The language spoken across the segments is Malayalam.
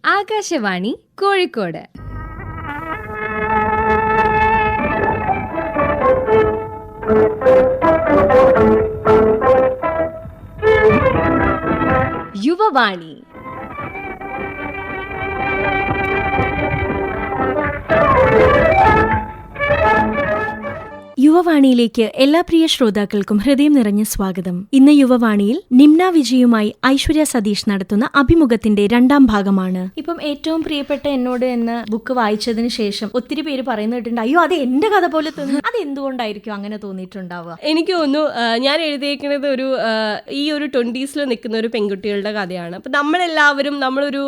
ആകാശവാണി കോഴിക്കോട്. യുവവാണി. യുവവാണിയിലേക്ക് എല്ലാ പ്രിയ ശ്രോതാക്കൾക്കും ഹൃദയം നിറഞ്ഞ സ്വാഗതം. ഇന്ന് യുവവാണിയിൽ നിംന വിജയുമായി ഐശ്വര്യ സതീഷ് നടത്തുന്ന അഭിമുഖത്തിന്റെ 2ാം ഭാഗമാണ്. ഇപ്പം ഏറ്റവും പ്രിയപ്പെട്ട എന്നോട് എന്ന ബുക്ക് വായിച്ചതിന് ശേഷം ഒത്തിരി പേര് പറയുന്നിട്ടുണ്ട്, അയ്യോ അത് എന്റെ കഥ പോലെ തോന്നുന്നു. അത് എന്തുകൊണ്ടായിരിക്കും അങ്ങനെ തോന്നിയിട്ടുണ്ടാവുക? എനിക്ക് തോന്നുന്നു ഞാൻ എഴുതിയേക്കുന്നത് ഈ ഒരു 20s നിൽക്കുന്ന ഒരു പെൺകുട്ടികളുടെ കഥയാണ്. അപ്പം നമ്മളെല്ലാവരും നമ്മളൊരു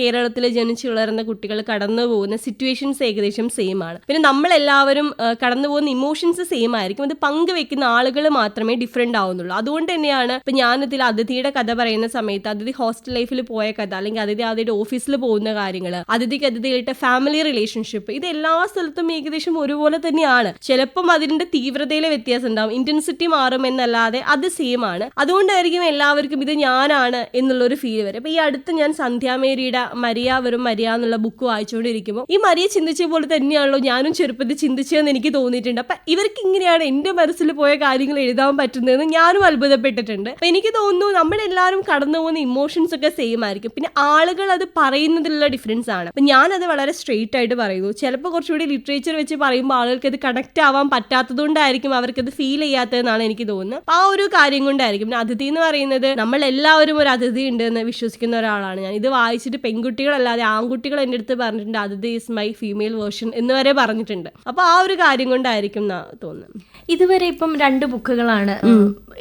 കേരളത്തിൽ ജനിച്ചു വളർന്ന കുട്ടികൾ കടന്നു പോകുന്ന സിറ്റുവേഷൻസ് ഏകദേശം സെയിം ആണ്. പിന്നെ നമ്മളെല്ലാവരും കടന്നു പോകുന്ന ഇമോഷൻസ് സെയിം ആയിരിക്കും. അത് പങ്കുവെക്കുന്ന ആളുകൾ മാത്രമേ ഡിഫറെന്റ് ആവുന്നുള്ളൂ. അതുകൊണ്ട് തന്നെയാണ് ഇപ്പൊ ഞാനിതിൽ അതിഥിയുടെ കഥ പറയുന്ന സമയത്ത് അതിഥി ഹോസ്റ്റൽ ലൈഫിൽ പോയ കഥ, അല്ലെങ്കിൽ അതിഥിയുടെ ഓഫീസിൽ പോകുന്ന കാര്യങ്ങൾ, അതിഥിയായിട്ട് ഫാമിലി റിലേഷൻഷിപ്പ്, ഇത് എല്ലാ സ്ഥലത്തും ഏകദേശം ഒരുപോലെ തന്നെയാണ്. ചിലപ്പം അതിന്റെ തീവ്രതയിലെ വ്യത്യാസം ഉണ്ടാവും, ഇന്റൻസിറ്റി മാറും എന്നല്ലാതെ അത് സെയിം ആണ്. അതുകൊണ്ടായിരിക്കും എല്ലാവർക്കും ഇത് ഞാനാണ് എന്നുള്ളൊരു ഫീൽ വരും. അപ്പൊ ഈ അടുത്ത് ഞാൻ സന്ധ്യാമേരിയുടെ മരിയ വെറും മരിയ എന്നുള്ള ബുക്ക് വായിച്ചുകൊണ്ടിരിക്കുമ്പോൾ ഈ മരിയ ചിന്തിച്ച പോലെ തന്നെയാണല്ലോ ഞാനും ചെറുപ്പത്തിൽ ചിന്തിച്ചതെന്ന് എനിക്ക് തോന്നിയിട്ടുണ്ട്. അപ്പൊ ഇവർക്ക് ഇങ്ങനെയാണ് എന്റെ മനസ്സിൽ പോയ കാര്യങ്ങൾ എഴുതാൻ പറ്റുന്നതെന്ന് ഞാനും അത്ഭുതപ്പെട്ടിട്ടുണ്ട്. അപ്പൊ എനിക്ക് തോന്നുന്നു നമ്മളെല്ലാവരും കടന്നു പോകുന്ന ഇമോഷൻസ് ഒക്കെ സെയിം ആയിരിക്കും. പിന്നെ ആളുകൾ അത് പറയുന്നതിലുള്ള ഡിഫറൻസ് ആണ്. അപ്പൊ ഞാനത് വളരെ സ്ട്രെയിറ്റ് ആയിട്ട് പറയുന്നു. ചിലപ്പോൾ കുറച്ചുകൂടി ലിറ്ററേച്ചർ വെച്ച് പറയുമ്പോൾ ആളുകൾക്ക് അത് കണക്ട് ആവാൻ പറ്റാത്തതുകൊണ്ടായിരിക്കും അവർക്കത് ഫീൽ ചെയ്യാത്തതെന്നാണ് എനിക്ക് തോന്നുന്നത്. ആ ഒരു കാര്യം കൊണ്ടായിരിക്കും. പിന്നെ അതിഥി എന്ന് പറയുന്നത് നമ്മൾ എല്ലാവരും ഒരു അതിഥി ഉണ്ട് എന്ന് വിശ്വസിക്കുന്ന ഒരാളാണ് ഞാൻ. ഇത് വായിച്ചിട്ട് പെൺകുട്ടികളല്ലാതെ ആൺകുട്ടികൾ എൻ്റെ അടുത്ത് പറഞ്ഞിട്ടുണ്ട്, അതിഥി ഈസ് മൈ ഫീമെയിൽ വേർഷൻ എന്ന് വരെ പറഞ്ഞിട്ടുണ്ട്. അപ്പൊ ആ ഒരു കാര്യം കൊണ്ടായിരിക്കും തോന്നുന്നു. ഇതുവരെ ഇപ്പം 2 ബുക്കുകളാണ്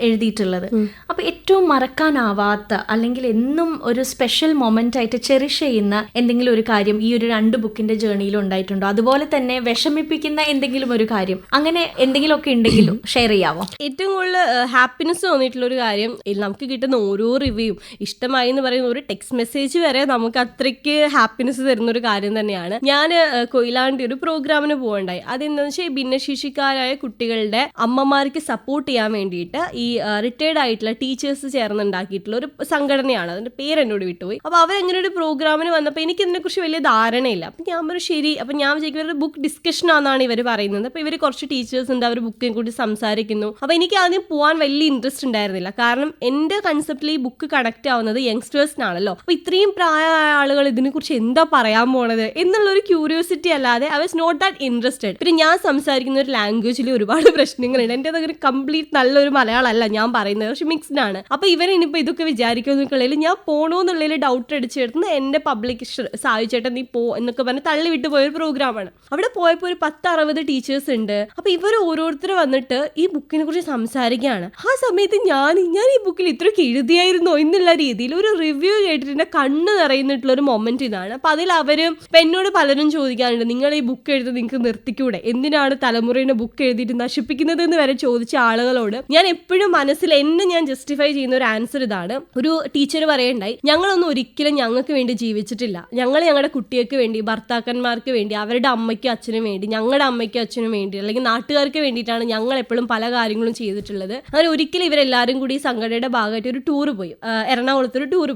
എഴുതിയിട്ടുള്ളത്. അപ്പൊ ഏറ്റവും മറക്കാനാവാത്ത അല്ലെങ്കിൽ എന്നും ഒരു സ്പെഷ്യൽ മൊമെന്റ് ആയിട്ട് ചെറിഷ് ചെയ്യുന്ന എന്തെങ്കിലും ഒരു കാര്യം ഈ ഒരു 2 ബുക്കിന്റെ ജേർണിയിൽ ഉണ്ടായിട്ടുണ്ടോ? അതുപോലെ തന്നെ വിഷമിപ്പിക്കുന്ന എന്തെങ്കിലും ഒരു കാര്യം, അങ്ങനെ എന്തെങ്കിലും ഒക്കെ ഉണ്ടെങ്കിലും ഷെയർ ചെയ്യാവോ? ഏറ്റവും കൂടുതൽ ഹാപ്പിനെസ് തോന്നിയിട്ടുള്ള ഒരു കാര്യം, നമുക്ക് കിട്ടുന്ന ഓരോ റിവ്യൂയും ഇഷ്ടമായി എന്ന് പറയുന്ന ഒരു ടെക്സ്റ്റ് മെസ്സേജ് വരെ നമുക്ക് അത്രയ്ക്ക് ഹാപ്പിനെസ് തരുന്ന ഒരു കാര്യം തന്നെയാണ്. ഞാൻ കൊയിലാണ്ടി ഒരു പ്രോഗ്രാമിന് പോകണ്ടായി. അതെന്താണെന്ന് വെച്ചാൽ ഭിന്നശേഷിക്കാരായ കുട്ടികളുടെ അമ്മമാർക്ക് സപ്പോർട്ട് ചെയ്യാൻ വേണ്ടിയിട്ട് ഈ റിട്ടയർഡ് ആയിട്ടുള്ള ടീച്ചേഴ്സ് ചേർന്നുണ്ടാക്കിയിട്ടുള്ള ഒരു സംഘടനയാണ്. അതിന്റെ പേര് എന്നോട് വിട്ടുപോയി. അപ്പൊ അവരെങ്ങനെ ഒരു പ്രോഗ്രാമിന് വന്നപ്പോൾ എനിക്ക് ഇതിനെ കുറിച്ച് വലിയ ധാരണയില്ല. അപ്പൊ ഞാൻ പറഞ്ഞു ശരി. അപ്പൊ ഞാൻ വിചാരിക്കുന്നത് ബുക്ക് ഡിസ്കഷൻ ആണെന്നാണ് ഇവർ പറയുന്നത്. അപ്പൊ ഇവർ കുറച്ച് ടീച്ചേഴ്സ് ഉണ്ട്, അവർ ബുക്കിനെ കൂടി സംസാരിക്കുന്നു. അപ്പൊ എനിക്ക് ആദ്യം പോകാൻ വലിയ ഇൻട്രസ്റ്റ് ഉണ്ടായിരുന്നില്ല. കാരണം എന്റെ കൺസെപ്റ്റിൽ ഈ ബുക്ക് കണക്ട് ആവുന്നത് യങ്സ്റ്റേഴ്സിനാണല്ലോ. അപ്പൊ ഇത്രയും പ്രായമായ ആളുകൾ ഇതിനെ കുറിച്ച് എന്താ പറയാൻ പോണത് എന്നുള്ളൊരു ക്യൂരിയോസിറ്റി അല്ലാതെ I was not that interested. പിന്നെ ഞാൻ സംസാരിക്കുന്ന ഒരു ലാംഗ്വേജിൽ ഒരുപാട് പ്രശ്നങ്ങളുണ്ട്. എൻ്റെ അതൊരു കംപ്ലീറ്റ് നല്ലൊരു മലയാളം അല്ല ഞാൻ പറയുന്നത്, പക്ഷെ മിക്സ്ഡ് ആണ്. അപ്പൊ ഇവരിനിപ്പോൾ ഇതൊക്കെ വിചാരിക്കുന്നുള്ളതിൽ ഞാൻ പോണോന്നുള്ളതിൽ ഡൗട്ട് അടിച്ചെടുത്ത് എൻ്റെ പബ്ലിക് സായി ചേട്ടൻ നീ പോ എന്നൊക്കെ പറഞ്ഞ് തള്ളി വിട്ടു പോയൊരു പ്രോഗ്രാമാണ്. അവിടെ പോയപ്പോൾ ഒരു 10-60 ടീച്ചേഴ്സ് ഉണ്ട്. അപ്പൊ ഇവർ ഓരോരുത്തർ വന്നിട്ട് ഈ ബുക്കിനെ കുറിച്ച് സംസാരിക്കുകയാണ്. ആ സമയത്ത് ഞാൻ ഈ ബുക്കിൽ ഇത്രയൊക്കെ എഴുതിയായിരുന്നോ എന്നുള്ള രീതിയിൽ ഒരു റിവ്യൂ കേട്ടിട്ട് എൻ്റെ കണ്ണ് നിറയുന്നിട്ടുള്ള ഒരു മൊമെന്റ് ഇതാണ്. അപ്പൊ അതിൽ അവര് എന്നോട് പലരും ചോദിക്കാറുണ്ട്, നിങ്ങൾ ഈ ബുക്ക് എഴുതി നിങ്ങൾക്ക് നിർത്തിക്കൂടെ, എന്തിനാണ് തലമുറയുടെ ബുക്ക് എഴുതിയിട്ട് നശിപ്പിക്കുന്നത് എന്ന് വരെ ചോദിച്ച ആളുകളോട് ഞാൻ എപ്പോഴും മനസ്സിൽ എന്നെ ഞാൻ ജസ്റ്റിഫൈ ചെയ്യുന്ന ഒരു ആൻസർ ഇതാണ്. ഒരു ടീച്ചർ പറയണ്ടായി, ഞങ്ങളൊന്നും ഒരിക്കലും ഞങ്ങൾക്ക് വേണ്ടി ജീവിച്ചിട്ടില്ല. ഞങ്ങളുടെ കുട്ടികൾക്ക് വേണ്ടി, ഭർത്താക്കന്മാർക്ക് വേണ്ടി, അവരുടെ അമ്മയ്ക്കും അച്ഛനും വേണ്ടി, ഞങ്ങളുടെ അമ്മയ്ക്കും അച്ഛനും വേണ്ടി, അല്ലെങ്കിൽ നാട്ടുകാർക്ക് വേണ്ടിയിട്ടാണ് ഞങ്ങൾ എപ്പോഴും പല കാര്യങ്ങളും ചെയ്തിട്ടുള്ളത്. അങ്ങനെ ഒരിക്കലും ഇവരെല്ലാവരും കൂടി സംഘടനയുടെ ഭാഗമായിട്ട് ഒരു ടൂർ പോയി, എറണാകുളത്തൊരു ടൂർ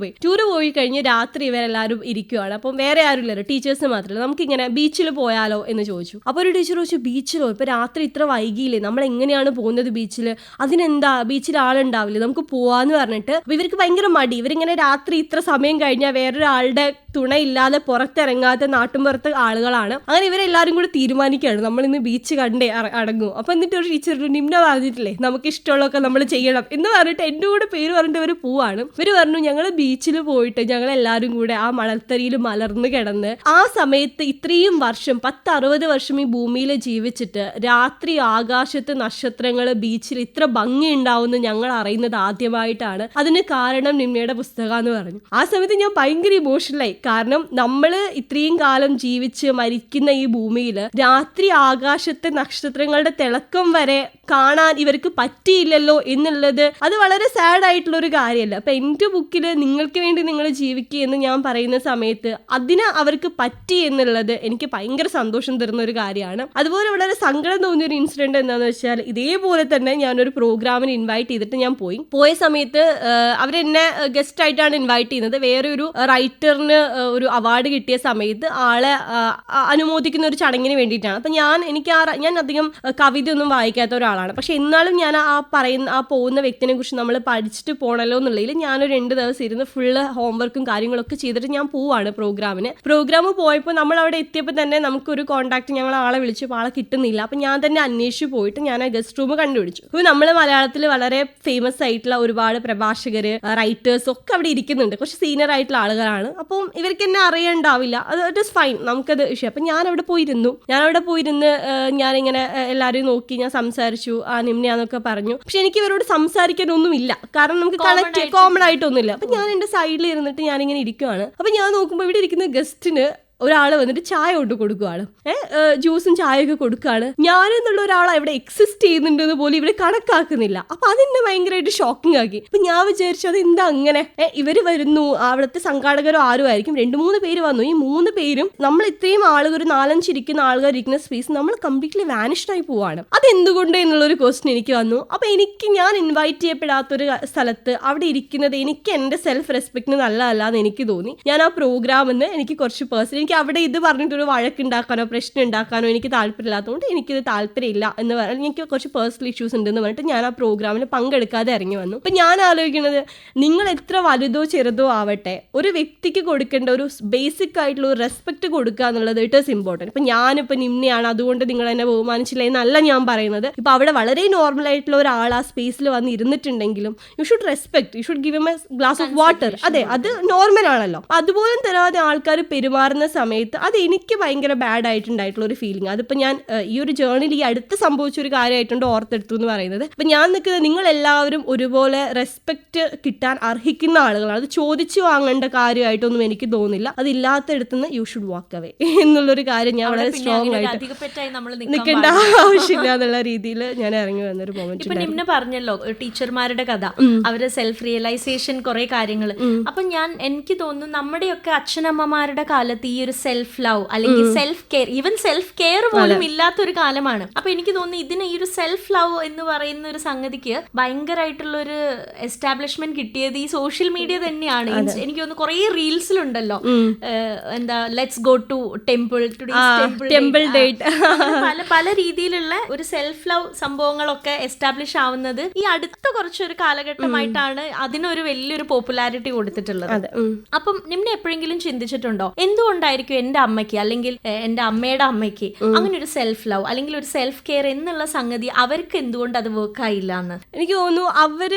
പോയി കഴിഞ്ഞ് രാത്രി ഇവരെല്ലാവരും ഇരിക്കുകയാണ്. അപ്പം വേറെ ആരും ഇല്ലല്ലോ, ടീച്ചേഴ്സ് മാത്രമല്ല. നമുക്കിങ്ങനെ ബീച്ചിൽ പോയാലോ എന്ന് ചോദിച്ചു. അപ്പോൾ ഒരു ടീച്ചർ ചോദിച്ചു, ബീച്ചിലോ? ഇപ്പൊ രാത്രി ഇത്ര വൈകിയില്ലേ, നമ്മൾ എങ്ങനെയാണ് പോകുന്നത് ബീച്ചിൽ? അതിനെന്താ, ബീച്ചിൽ ആളുണ്ടാവില്ലേ, നമുക്ക് പോവാന്ന് പറഞ്ഞിട്ട്. അപ്പൊ ഇവർക്ക് ഭയങ്കര മടി. ഇവരിങ്ങനെ രാത്രി ഇത്ര സമയം കഴിഞ്ഞാൽ വേറൊരാളുടെ തുണയില്ലാതെ പുറത്തിറങ്ങാത്ത നാട്ടുമ്പുറത്തെ ആളുകളാണ്. അങ്ങനെ ഇവരെല്ലാവരും കൂടി തീരുമാനിക്കുകയാണ് നമ്മൾ ഇന്ന് ബീച്ച് കണ്ടേ അടങ്ങും. അപ്പൊ എന്നിട്ട് ഒരു ടീച്ചർ നിംന പറഞ്ഞിട്ടില്ലേ നമുക്ക് ഇഷ്ടമുള്ളതൊക്കെ നമ്മൾ ചെയ്യണം എന്ന് പറഞ്ഞിട്ട് എൻ്റെ കൂടെ പേര് പറഞ്ഞിട്ട് ഇവർ പോവാണ്. ഇവർ പറഞ്ഞു ഞങ്ങൾ ബീച്ചിൽ പോയിട്ട് ഞങ്ങൾ എല്ലാവരും കൂടെ ആ മണൽത്തരിയിൽ മലർന്നു കിടന്ന് ആ സമയത്ത് ഇത്രയും വർഷം 10-60 വർഷം ഈ ഭൂമിയിൽ ജീവിച്ചിട്ട് രാത്രി ആകാശത്ത് നക്ഷത്രങ്ങൾ ബീച്ചിൽ ഇത്ര ഭംഗി ഉണ്ടാവുമെന്ന് ഞങ്ങൾ അറിയുന്നത് ആദ്യമായിട്ടാണ്. അതിന് കാരണം നിംനയുടെ പുസ്തകം എന്ന് പറഞ്ഞു. ആ സമയത്ത് ഞാൻ ഭയങ്കര ഇമോഷണലായി. കാരണം നമ്മൾ ഇത്രയും കാലം ജീവിച്ച് മരിക്കുന്ന ഈ ഭൂമിയിൽ രാത്രി ആകാശത്തെ നക്ഷത്രങ്ങളുടെ തിളക്കം വരെ കാണാൻ ഇവർക്ക് പറ്റിയില്ലല്ലോ എന്നുള്ളത് അത് വളരെ സാഡ് ആയിട്ടുള്ള ഒരു കാര്യമല്ല. അപ്പൊ എൻ്റെ ബുക്കിൽ നിങ്ങൾക്ക് വേണ്ടി നിങ്ങൾ ജീവിക്കുക എന്ന് ഞാൻ പറയുന്ന സമയത്ത് അതിന് അവർക്ക് പറ്റി എന്നുള്ളത് എനിക്ക് ഭയങ്കര സന്തോഷം തരുന്ന ഒരു കാര്യമാണ്. അതുപോലെ വളരെ സങ്കടം തോന്നിയൊരു ഇൻസിഡന്റ് എന്താണെന്ന് വെച്ചാൽ, ഇതേപോലെ തന്നെ ഞാനൊരു പ്രോഗ്രാമിന് ഇൻവൈറ്റ് ചെയ്തിട്ട് ഞാൻ പോയ സമയത്ത് അവരെന്നെ ഗസ്റ്റ് ആയിട്ടാണ് ഇൻവൈറ്റ് ചെയ്യുന്നത്. വേറെ ഒരു റൈറ്ററിന് ഒരു അവാർഡ് കിട്ടിയ സമയത്ത് ആളെ അനുമോദിക്കുന്ന ഒരു ചടങ്ങിന് വേണ്ടിയിട്ടാണ്. അപ്പം ഞാൻ അധികം കവിതയൊന്നും വായിക്കാത്ത ഒരാളാണ്. പക്ഷെ എന്നാലും ഞാൻ ആ പോകുന്ന വ്യക്തിനെ കുറിച്ച് നമ്മൾ പഠിച്ചിട്ട് പോകണല്ലോ എന്നുള്ളതിൽ ഞാനൊരു 2 ദിവസം ഇരുന്ന് ഫുള്ള് ഹോംവർക്കും കാര്യങ്ങളൊക്കെ ചെയ്തിട്ട് ഞാൻ പോവാണ് പ്രോഗ്രാം പോയപ്പോൾ നമ്മൾ അവിടെ എത്തിയപ്പോൾ തന്നെ നമുക്കൊരു കോൺടാക്ട്, ഞങ്ങൾ ആളെ വിളിച്ചപ്പോൾ ആളെ കിട്ടുന്നില്ല. അപ്പം ഞാൻ തന്നെ അന്വേഷിച്ച് പോയിട്ട് ഞാൻ ആ ഗസ്റ്റ് റൂം കണ്ടുപിടിച്ചു. അപ്പോൾ നമ്മൾ മലയാളത്തിൽ വളരെ ഫേമസ് ആയിട്ടുള്ള ഒരുപാട് പ്രഭാഷകർ, റൈറ്റേഴ്സ് ഒക്കെ അവിടെ ഇരിക്കുന്നുണ്ട്. കുറച്ച് സീനിയർ ആയിട്ടുള്ള ആളുകളാണ്. അപ്പം ഇവർക്ക് എന്നെ അറിയണ്ടാവില്ല. അത് ഇറ്റ് ഇസ് ഫൈൻ, നമുക്കത് ഇഷ്യൂ. അപ്പം ഞാൻ അവിടെ പോയിരുന്ന് ഞാനിങ്ങനെ എല്ലാവരെയും നോക്കി ഞാൻ സംസാരിച്ചു, നിമ്നയാന്നൊക്കെ പറഞ്ഞു. പക്ഷെ എനിക്ക് ഇവരോട് സംസാരിക്കാനൊന്നുമില്ല, കാരണം നമുക്ക് കോമൺ ആയിട്ടൊന്നുമില്ല. അപ്പം ഞാൻ എൻ്റെ സൈഡിൽ ഇരുന്നിട്ട് ഞാനിങ്ങനെ ഇരിക്കുവാണ്. അപ്പം ഞാൻ നോക്കുമ്പോൾ ഇവിടെ ഇരിക്കുന്ന ഗസ്റ്റിന് ഒരാൾ വന്നിട്ട് ചായ കൊണ്ട് കൊടുക്കുകയാണ്, ജ്യൂസും ചായയൊക്കെ കൊടുക്കുകയാണ്. ഞാനെന്നുള്ള ഒരാൾ ഇവിടെ എക്സിസ്റ്റ് ചെയ്യുന്നുണ്ടെന്ന് പോലും ഇവര് കണക്കാക്കുന്നില്ല. അപ്പൊ അതെന്നെ ഭയങ്കരമായിട്ട് ഷോക്കിംഗ് ആക്കി. അപ്പൊ ഞാൻ വിചാരിച്ചു അത് എന്താ അങ്ങനെ, ഇവര് വരുന്നു, അവിടുത്തെ സംഘാടകരോ ആരും ആയിരിക്കും, 2-3 പേര് വന്നു. ഈ 3 പേരും നമ്മൾ ഇത്രയും ആളുകൾ, ഒരു 4-5 ഇരിക്കുന്ന ആളുകൾ ഇരിക്കുന്ന സ്പേസ് നമ്മൾ കംപ്ലീറ്റ്ലി വാനിഷ്ഡ് ആയി പോവാണ്. അതെന്തുകൊണ്ട് എന്നുള്ളൊരു ക്വസ്റ്റ്യൻ എനിക്ക് വന്നു. അപ്പൊ ഞാൻ ഇൻവൈറ്റ് ചെയ്യപ്പെടാത്തൊരു സ്ഥലത്ത് അവിടെ ഇരിക്കുന്നത് എനിക്ക് എന്റെ സെൽഫ് റെസ്പെക്ടിന് നല്ലതല്ലാന്ന് എനിക്ക് തോന്നി. ഞാൻ ആ പ്രോഗ്രാമിന് എനിക്ക് കുറച്ച് പേഴ്സണൽ, എനിക്ക് അവിടെ ഇത് പറഞ്ഞിട്ടൊരു വഴക്കുണ്ടാക്കാനോ പ്രശ്നം ഉണ്ടാക്കാനോ എനിക്ക് താല്പര്യമില്ലാത്തതുകൊണ്ട് എനിക്കിത് താല്പര്യമില്ല എന്ന് പറഞ്ഞാൽ, എനിക്ക് കുറച്ച് പേഴ്സണൽ ഇഷ്യൂസ് ഉണ്ടെന്ന് പറഞ്ഞിട്ട് ഞാൻ ആ പ്രോഗ്രാമിന് പങ്കെടുക്കാതെ ഇറങ്ങി വന്നു. അപ്പം ഞാൻ ആലോചിക്കുന്നത്, നിങ്ങൾ എത്ര വലുതോ ചെറുതോ ആവട്ടെ, ഒരു വ്യക്തിക്ക് കൊടുക്കേണ്ട ഒരു ബേസിക് ആയിട്ടുള്ള ഒരു റെസ്പെക്ട് കൊടുക്കുക എന്നുള്ളത് ഇറ്റ് ഈസ് ഇമ്പോർട്ടൻറ്റ്. ഇപ്പം ഞാനിപ്പോൾ നിമ്നയാണ്, അതുകൊണ്ട് നിങ്ങൾ എന്നെ ബഹുമാനിച്ചില്ല എന്നല്ല ഞാൻ പറയുന്നത്. ഇപ്പം അവിടെ വളരെ നോർമൽ ആയിട്ടുള്ള ഒരാൾ ആ സ്പേസിൽ വന്ന് ഇരുന്നിട്ടുണ്ടെങ്കിലും you should respect, you should give them a glass of water. അതെ, അത് നോർമൽ ആണല്ലോ. അതുപോലും തരാതെ ആൾക്കാർ പെരുമാറുന്ന സമയത്ത് അത് എനിക്ക് ഭയങ്കര ബാഡ് ആയിട്ടുണ്ടായിട്ടുള്ള ഒരു ഫീലിംഗ്. അതിപ്പോൾ ഞാൻ ഈ ഒരു ജേർണിയിൽ ഈ അടുത്ത് സംഭവിച്ചൊരു കാര്യമായിട്ടുണ്ട് ഓർത്തെടുത്തു എന്ന് പറയുന്നത്. അപ്പം ഞാൻ നിൽക്കുന്നത്, നിങ്ങളെല്ലാവരും ഒരുപോലെ റെസ്പെക്റ്റ് കിട്ടാൻ അർഹിക്കുന്ന ആളുകളാണ്. അത് ചോദിച്ചു വാങ്ങേണ്ട കാര്യമായിട്ടൊന്നും എനിക്ക് തോന്നുന്നില്ല. അതില്ലാത്തടത്തുനിന്ന് യു ഷുഡ് വാക്ക് അവേ എന്നുള്ളൊരു കാര്യം ഞാൻ വളരെ സ്ട്രോങ് ആയിട്ട് നിൽക്കേണ്ട ആവശ്യമില്ല എന്നുള്ള രീതിയിൽ ഞാൻ ഇറങ്ങി വന്നൊരു മൊമെന്റ്. നിമ്ന പറഞ്ഞല്ലോ ടീച്ചർമാരുടെ കഥ, അവരുടെ സെൽഫ് റിയലൈസേഷൻ, കുറെ കാര്യങ്ങൾ. അപ്പൊ എനിക്ക് തോന്നുന്നു നമ്മുടെയൊക്കെ അച്ഛനമ്മമാരുടെ കാലത്ത് ഈ ഒരു സെൽഫ് ലവ് അല്ലെങ്കിൽ self care, even self care പോലും ഇല്ലാത്തൊരു കാലമാണ്. അപ്പൊ എനിക്ക് തോന്നുന്നു ഇതിന് ഈ ഒരു സെൽഫ് ലവ് എന്ന് പറയുന്ന ഒരു സംഗതിക്ക് ഭയങ്കരമായിട്ടുള്ള ഒരു എസ്റ്റാബ്ലിഷ്മെന്റ് കിട്ടിയത് ഈ സോഷ്യൽ മീഡിയ തന്നെയാണ്. എനിക്ക് തോന്നുന്നു കുറെ റീൽസിലുണ്ടല്ലോ, എന്താ let's go to temple date, പല രീതിയിലുള്ള ഒരു സെൽഫ് ലവ് സംഭവങ്ങളൊക്കെ എസ്റ്റാബ്ലിഷ് ആവുന്നത് ഈ അടുത്ത കുറച്ചൊരു കാലഘട്ടമായിട്ടാണ് അതിനൊരു വലിയൊരു പോപ്പുലാരിറ്റി കൊടുത്തിട്ടുള്ളത്. അപ്പം നിമ്ന എപ്പോഴെങ്കിലും ചിന്തിച്ചിട്ടുണ്ടോ, എന്തുകൊണ്ടായിരിക്കും എന്റെ അമ്മയ്ക്ക് അല്ലെങ്കിൽ എന്റെ അമ്മയുടെ അമ്മയ്ക്ക് അങ്ങനെ ഒരു സെൽഫ് ലവ് അല്ലെങ്കിൽ ഒരു സെൽഫ് കെയർ എന്നുള്ള സംഗതി അവർക്ക് എന്തുകൊണ്ട് അത് വർക്ക് ആയില്ല എന്ന്? എനിക്ക് തോന്നുന്നു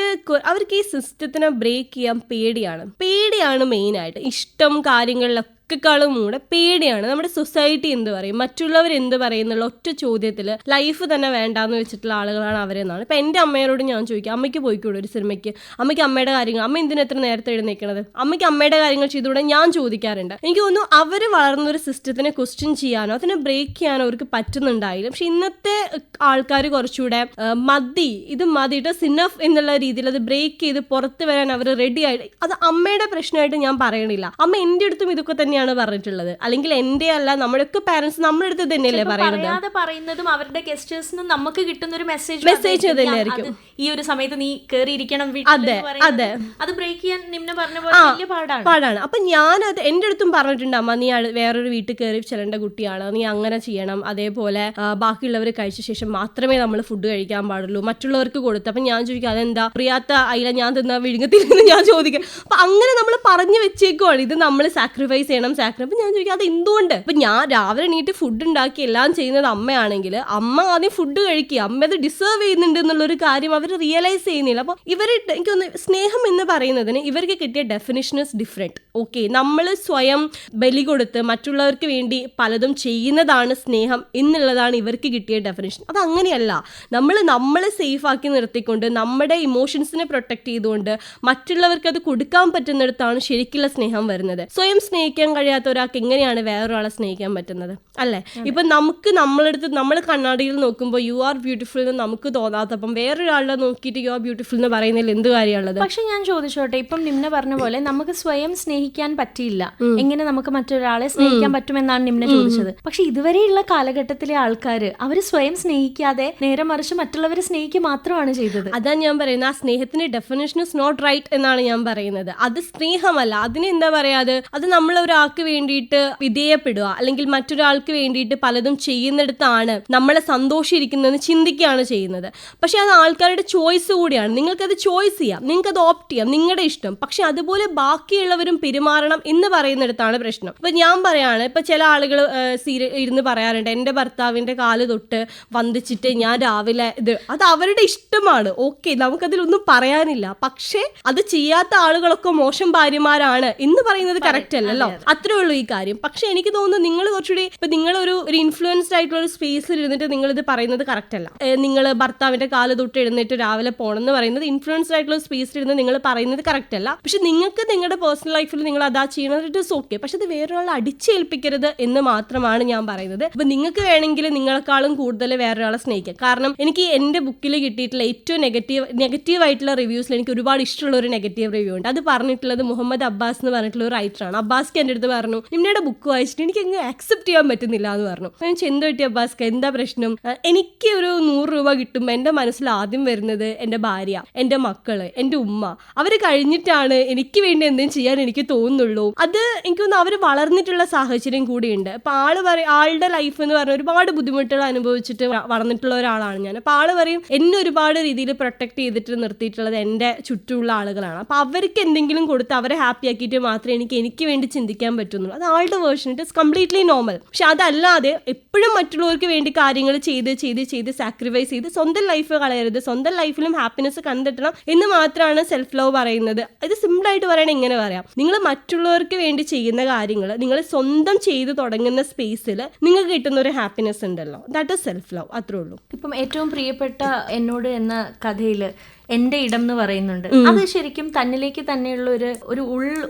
അവർക്ക് ഈ സിസ്റ്റത്തിനെ ബ്രേക്ക് ചെയ്യാൻ പേടിയാണ് മെയിൻ ആയിട്ട്. ഇഷ്ടം കാര്യങ്ങളിലൊക്കെ ക്കാളും കൂടെ പേടിയാണ്. നമ്മുടെ സൊസൈറ്റി എന്ത് പറയും, മറ്റുള്ളവർ എന്ത് പറയുന്നുള്ള ഒറ്റ ചോദ്യത്തിൽ ലൈഫ് തന്നെ വേണ്ടാന്ന് വെച്ചിട്ടുള്ള ആളുകളാണ് അവരെന്നാണ്. ഇപ്പം എൻ്റെ അമ്മയോട് ഞാൻ ചോദിക്കാം, അമ്മയ്ക്ക് പോയിക്കൂടെ ഒരു സിനിമയ്ക്ക്, അമ്മയ്ക്ക് അമ്മയുടെ കാര്യങ്ങൾ, അമ്മ എന്തിനാ എത്ര നേരത്തെ എഴുന്നേൽക്കണത്, അമ്മയ്ക്ക് അമ്മയുടെ കാര്യങ്ങൾ ചെയ്തുകൂടെ ഞാൻ ചോദിക്കാറുണ്ട്. എനിക്ക് തോന്നുന്നു അവർ വളർന്നൊരു സിസ്റ്റത്തിനെ ക്വസ്റ്റ്യൻ ചെയ്യാനോ അതിനെ ബ്രേക്ക് ചെയ്യാനോ അവർക്ക് പറ്റുന്നുണ്ടായില്ല. പക്ഷെ ഇന്നത്തെ ആൾക്കാർ കുറച്ചുകൂടെ ഇത് മതി സിനഫ് എന്നുള്ള രീതിയിൽ അത് ബ്രേക്ക് ചെയ്ത് പുറത്ത് വരാൻ അവർ റെഡി ആയിട്ട്, അത് അമ്മയുടെ പ്രശ്നമായിട്ട് ഞാൻ പറയണില്ല. അമ്മ എൻ്റെ അടുത്തും ഇതൊക്കെ തന്നെയാണ് പറഞ്ഞിട്ടുള്ളത്, അല്ലെങ്കിൽ എന്റെ അല്ല, നമ്മുടെ ഒക്കെ പാരന്റ്സ് നമ്മുടെ അടുത്ത് തന്നെയല്ലേ പറയുന്നതും അവരുടെ ഗസ്റ്റേഴ്സിനും നമുക്ക് കിട്ടുന്ന ഒരു മെസ്സേജ് തന്നെയായിരിക്കും. ഈ ഒരു സമയത്ത് നീ കേറിയിരിക്കണം, അത് ബ്രേക്ക് ചെയ്യാൻ നിമ്ന പറഞ്ഞ പോലെ വലിയ പാടാണ്. അപ്പൊ ഞാനത് എൻ്റെ അടുത്തും പറഞ്ഞിട്ടുണ്ട്, അമ്മ നീ വേറൊരു വീട്ടിൽ കയറി ചെല്ലേണ്ട കുട്ടിയാണ്, നീ അങ്ങനെ ചെയ്യണം, അതേപോലെ ബാക്കിയുള്ളവർ കഴിച്ച ശേഷം മാത്രമേ നമ്മൾ ഫുഡ് കഴിക്കാൻ പാടുള്ളൂ, മറ്റുള്ളവർക്ക് കൊടുത്ത്. അപ്പൊ ഞാൻ ചോദിക്കും, അതെന്താ പ്രിയാത്ത അയില ഞാൻ തിന്നാ വിഴുങ്ങത്തില്ലെന്ന് ഞാൻ ചോദിക്കാം. അപ്പൊ അങ്ങനെ നമ്മൾ പറഞ്ഞു വെച്ചേക്കുവാണ്, ഇത് നമ്മൾ സാക്രിഫൈസ് ചെയ്യണം. അപ്പൊ ഞാൻ ചോദിക്കാം അത് എന്തുകൊണ്ട്? അപ്പൊ ഞാൻ രാവിലെ എണീറ്റ് ഫുഡ് ഉണ്ടാക്കി എല്ലാം ചെയ്യുന്നത് അമ്മയാണെങ്കിൽ അമ്മ ആദ്യം ഫുഡ് കഴിക്കുക, അമ്മ അത് ഡിസേർവ് ചെയ്യുന്നുണ്ട് എന്നുള്ളൊരു കാര്യം അവർ റിയലൈസ് ചെയ്യുന്നില്ല. അപ്പൊ എനിക്കൊന്ന് സ്നേഹം എന്ന് പറയുന്നതിന് ഇവർക്ക് കിട്ടിയ ഡെഫിനിഷൻ ഇസ് ഡിഫറെന്റ്. ഓക്കെ, നമ്മൾ സ്വയം ബലി കൊടുത്ത് മറ്റുള്ളവർക്ക് വേണ്ടി പലതും ചെയ്യുന്നതാണ് സ്നേഹം എന്നുള്ളതാണ് ഇവർക്ക് കിട്ടിയ ഡെഫിനിഷൻ. അത് അങ്ങനെയല്ല. നമ്മളെ സേഫ് ആക്കി നിർത്തിക്കൊണ്ട് നമ്മുടെ ഇമോഷൻസിനെ പ്രൊട്ടക്ട് ചെയ്തുകൊണ്ട് മറ്റുള്ളവർക്ക് അത് കൊടുക്കാൻ പറ്റുന്നിടത്താണ് ശരിക്കുള്ള സ്നേഹം വരുന്നത്. സ്വയം സ്നേഹിക്കാൻ കഴിയാത്ത ഒരാൾക്ക് എങ്ങനെയാണ് വേറൊരാളെ സ്നേഹിക്കാൻ പറ്റുന്നത് അല്ലേ? ഇപ്പൊ നമുക്ക് നമ്മളെടുത്ത് നമ്മൾ കണ്ണാടിയിൽ നോക്കുമ്പോൾ യു ആർ ബ്യൂട്ടിഫുൾ എന്ന് നമുക്ക് തോന്നാത്തപ്പം വേറൊരാളെ നോക്കിയിട്ട് യു ആർ ബ്യൂട്ടിഫുൾ എന്ന് പറയുന്നതിൽ എന്ത് കാര്യമുള്ളത്? പക്ഷെ ഞാൻ ചോദിച്ചോട്ടെ, ഇപ്പം നിമ്ന പറഞ്ഞ പോലെ നമുക്ക് സ്വയം സ്നേഹിക്കാൻ പറ്റിയില്ല, എങ്ങനെ നമുക്ക് മറ്റൊരാളെ സ്നേഹിക്കാൻ പറ്റുമെന്നാണ് നിമ്ന ചോദിച്ചത്. പക്ഷെ ഇതുവരെയുള്ള കാലഘട്ടത്തിലെ ആൾക്കാർ അവർ സ്വയം സ്നേഹിക്കാതെ നേരെ മറിച്ച് മറ്റുള്ളവരെ സ്നേഹിക്കുക മാത്രമാണ് ചെയ്തത്. അതാ ഞാൻ പറയുന്നത്, ആ സ്നേഹത്തിന്റെ ഡെഫിനേഷൻ ഇസ് നോട്ട് റൈറ്റ് എന്നാണ് ഞാൻ പറയുന്നത്. അത് സ്നേഹമല്ല, അതിന് എന്താ പറയാതെ, അത് നമ്മൾ ഒരാൾക്ക് വേണ്ടിയിട്ട് വിധേയപ്പെടുക അല്ലെങ്കിൽ മറ്റൊരാൾക്ക് വേണ്ടിയിട്ട് പലതും ചെയ്യുന്നിടത്താണ് നമ്മളെ സന്തോഷിച്ചിരിക്കുന്നതെന്ന് ചിന്തിക്കുകയാണ് ചെയ്യുന്നത്. പക്ഷെ അത് ആൾക്കാരുടെ ചോയ്സ് കൂടിയാണ്. നിങ്ങൾക്കത് ചോയ്സ് ചെയ്യാം, നിങ്ങൾക്കത് ഓപ്റ്റ് ചെയ്യാം, നിങ്ങളുടെ ഇഷ്ടം. പക്ഷെ അതുപോലെ ബാക്കിയുള്ളവരും പെരുമാറണം എന്ന് പറയുന്നിടത്താണ് പ്രശ്നം. ഇപ്പൊ ഞാൻ പറയാണ്, ഇപ്പൊ ചില ആളുകൾ ഇരുന്ന് പറയാറുണ്ട്, എന്റെ ഭർത്താവിന്റെ കാല് തൊട്ട് വന്ദിച്ചിട്ട് ഞാൻ രാവിലെ അത് അവരുടെ ഇഷ്ടമാണ്. ഓക്കെ, നമുക്കതിലൊന്നും പറയാനില്ല. പക്ഷെ അത് ചെയ്യാത്ത ആളുകളൊക്കെ മോശം ഭാര്യമാരാണ് എന്ന് പറയുന്നത് കറക്റ്റ് അല്ലല്ലോ. അത്രേ ഉള്ളൂ ഈ കാര്യം. പക്ഷെ എനിക്ക് തോന്നുന്നു നിങ്ങൾ കുറച്ചുകൂടി ഇപ്പൊ നിങ്ങളൊരു ഇൻഫ്ലുവൻസ്ഡ് ആയിട്ടുള്ള ഒരു സ്പേസിൽ ഇരുന്നിട്ട് നിങ്ങൾ ഇത് പറയുന്നത് കറക്റ്റ് അല്ല. നിങ്ങൾ ഭർത്താവിന്റെ കാല് തൊട്ട് എഴുന്നേറ്റ് രാവിലെ പോകണം എന്ന് പറയുന്നത് ഇൻഫ്ലുവൻസ്ഡ് ആയിട്ടുള്ള സ്പേസിൽ ഇരുന്ന് നിങ്ങൾ പറയുന്നത് കറക്റ്റ് അല്ല. പക്ഷെ നിങ്ങൾക്ക് നിങ്ങളുടെ പേഴ്സണൽ ലൈഫിൽ നിങ്ങൾ അതാ ചെയ്യുന്നത്, ഇറ്റ് ഇസ് ഓക്കെ. പക്ഷെ അത് വേറൊരാളെ അടിച്ചേൽപ്പിക്കരുത് എന്ന് മാത്രമാണ് ഞാൻ പറയുന്നത്. ഇപ്പൊ നിങ്ങൾക്ക് വേണമെങ്കിൽ നിങ്ങളെക്കാളും കൂടുതൽ വേറൊരാളെ സ്നേഹിക്കാം. കാരണം എനിക്ക് എന്റെ ബുക്കിൽ കിട്ടിയിട്ടുള്ള ഏറ്റവും നെഗറ്റീവ് ആയിട്ടുള്ള റിവ്യൂസിൽ എനിക്ക് ഒരുപാട് ഇഷ്ടമുള്ള ഒരു നെഗറ്റീവ് റിവ്യൂ ഉണ്ട്. അത് പറഞ്ഞിട്ടുള്ളത് മുഹമ്മദ് അബ്ബാസ് എന്ന് പറഞ്ഞിട്ടുള്ള ഒരു റൈറ്ററാണ്. അബ്ബാസ്ക്ക് എൻ്റെ അടുത്ത് പറഞ്ഞു, നിങ്ങളുടെ ബുക്ക് വായിച്ചിട്ട് എനിക്ക് അങ്ങ് അക്സെപ്റ്റ് ചെയ്യാൻ പറ്റുന്നില്ല എന്ന് പറഞ്ഞു. ഞാൻ എന്ത് പറ്റി അബ്ബാസ്ക്ക്, എന്താ പ്രശ്നം? എനിക്ക് ഒരു 100 രൂപ കിട്ടുമ്പോൾ എൻ്റെ മനസ്സിൽ ആദ്യം വരുന്നത് എൻ്റെ ഭാര്യ, എൻ്റെ മക്കള്, എൻ്റെ ഉമ്മ. അവർ കഴിഞ്ഞിട്ടാണ് എനിക്ക് വേണ്ടി എന്തെങ്കിലും ചെയ്യാൻ എനിക്ക് തോന്നുന്നുള്ളൂ. അത് എനിക്ക് തോന്നുന്നു അവർ വളർന്നിട്ടുള്ള സാഹചര്യം കൂടിയുണ്ട്. അപ്പൊ ആളുടെ ലൈഫ് എന്ന് പറഞ്ഞാൽ ഒരുപാട് ബുദ്ധിമുട്ടുകൾ അനുഭവിച്ചിട്ട് വളർന്നിട്ടുള്ള ഒരാളാണ് ഞാൻ. അപ്പൊ ആള് പറയും, എന്നെ ഒരുപാട് രീതിയിൽ പ്രൊട്ടക്ട് ചെയ്തിട്ട് നിർത്തിയിട്ടുള്ളത് എൻ്റെ ചുറ്റുമുള്ള ആളുകളാണ്. അപ്പൊ അവർക്ക് എന്തെങ്കിലും കൊടുത്ത് അവരെ ഹാപ്പി ആക്കിയിട്ട് മാത്രമേ എനിക്ക് വേണ്ടി ചിന്തിക്കാൻ പറ്റുന്നുള്ളൂ. അത് ആളുടെ version, it is completely normal. പക്ഷെ അതല്ലാതെ എപ്പോഴും മറ്റുള്ളവർക്ക് വേണ്ടി കാര്യങ്ങൾ ചെയ്ത് സാക്രിഫൈസ് ചെയ്ത് സ്വന്തം ലൈഫ് കളയരുത്, സ്വന്തം ലൈഫിലും ഹാപ്പിനെസ് കണ്ടെത്തണം എന്ന് മാത്രമാണ് സെൽഫ് ലവ് പറയുന്നത്. ഇത് സിമ്പിൾ ആയിട്ട് പറയണത് എങ്ങനെ പറയാം, നിങ്ങൾ മറ്റുള്ളവർക്ക് വേണ്ടി ചെയ്യുന്ന കാര്യങ്ങൾ നിങ്ങൾ സ്വന്തം ചെയ്ത് തുടങ്ങുന്ന സ്പേസിൽ നിങ്ങൾക്ക് കിട്ടുന്ന ഒരു ഹാപ്പിനെസ് ഉണ്ടല്ലോ, ദാറ്റ് ഇസ് സെൽഫ് ലവ്. അത്രേ ഉള്ളൂ. ഇപ്പം ഏറ്റവും പ്രിയപ്പെട്ട എന്നോട് എന്ന കഥയില് എന്റെ ഇടം എന്ന് പറയുന്നുണ്ട്. അത് ശരിക്കും തന്നിലേക്ക് തന്നെയുള്ള ഒരു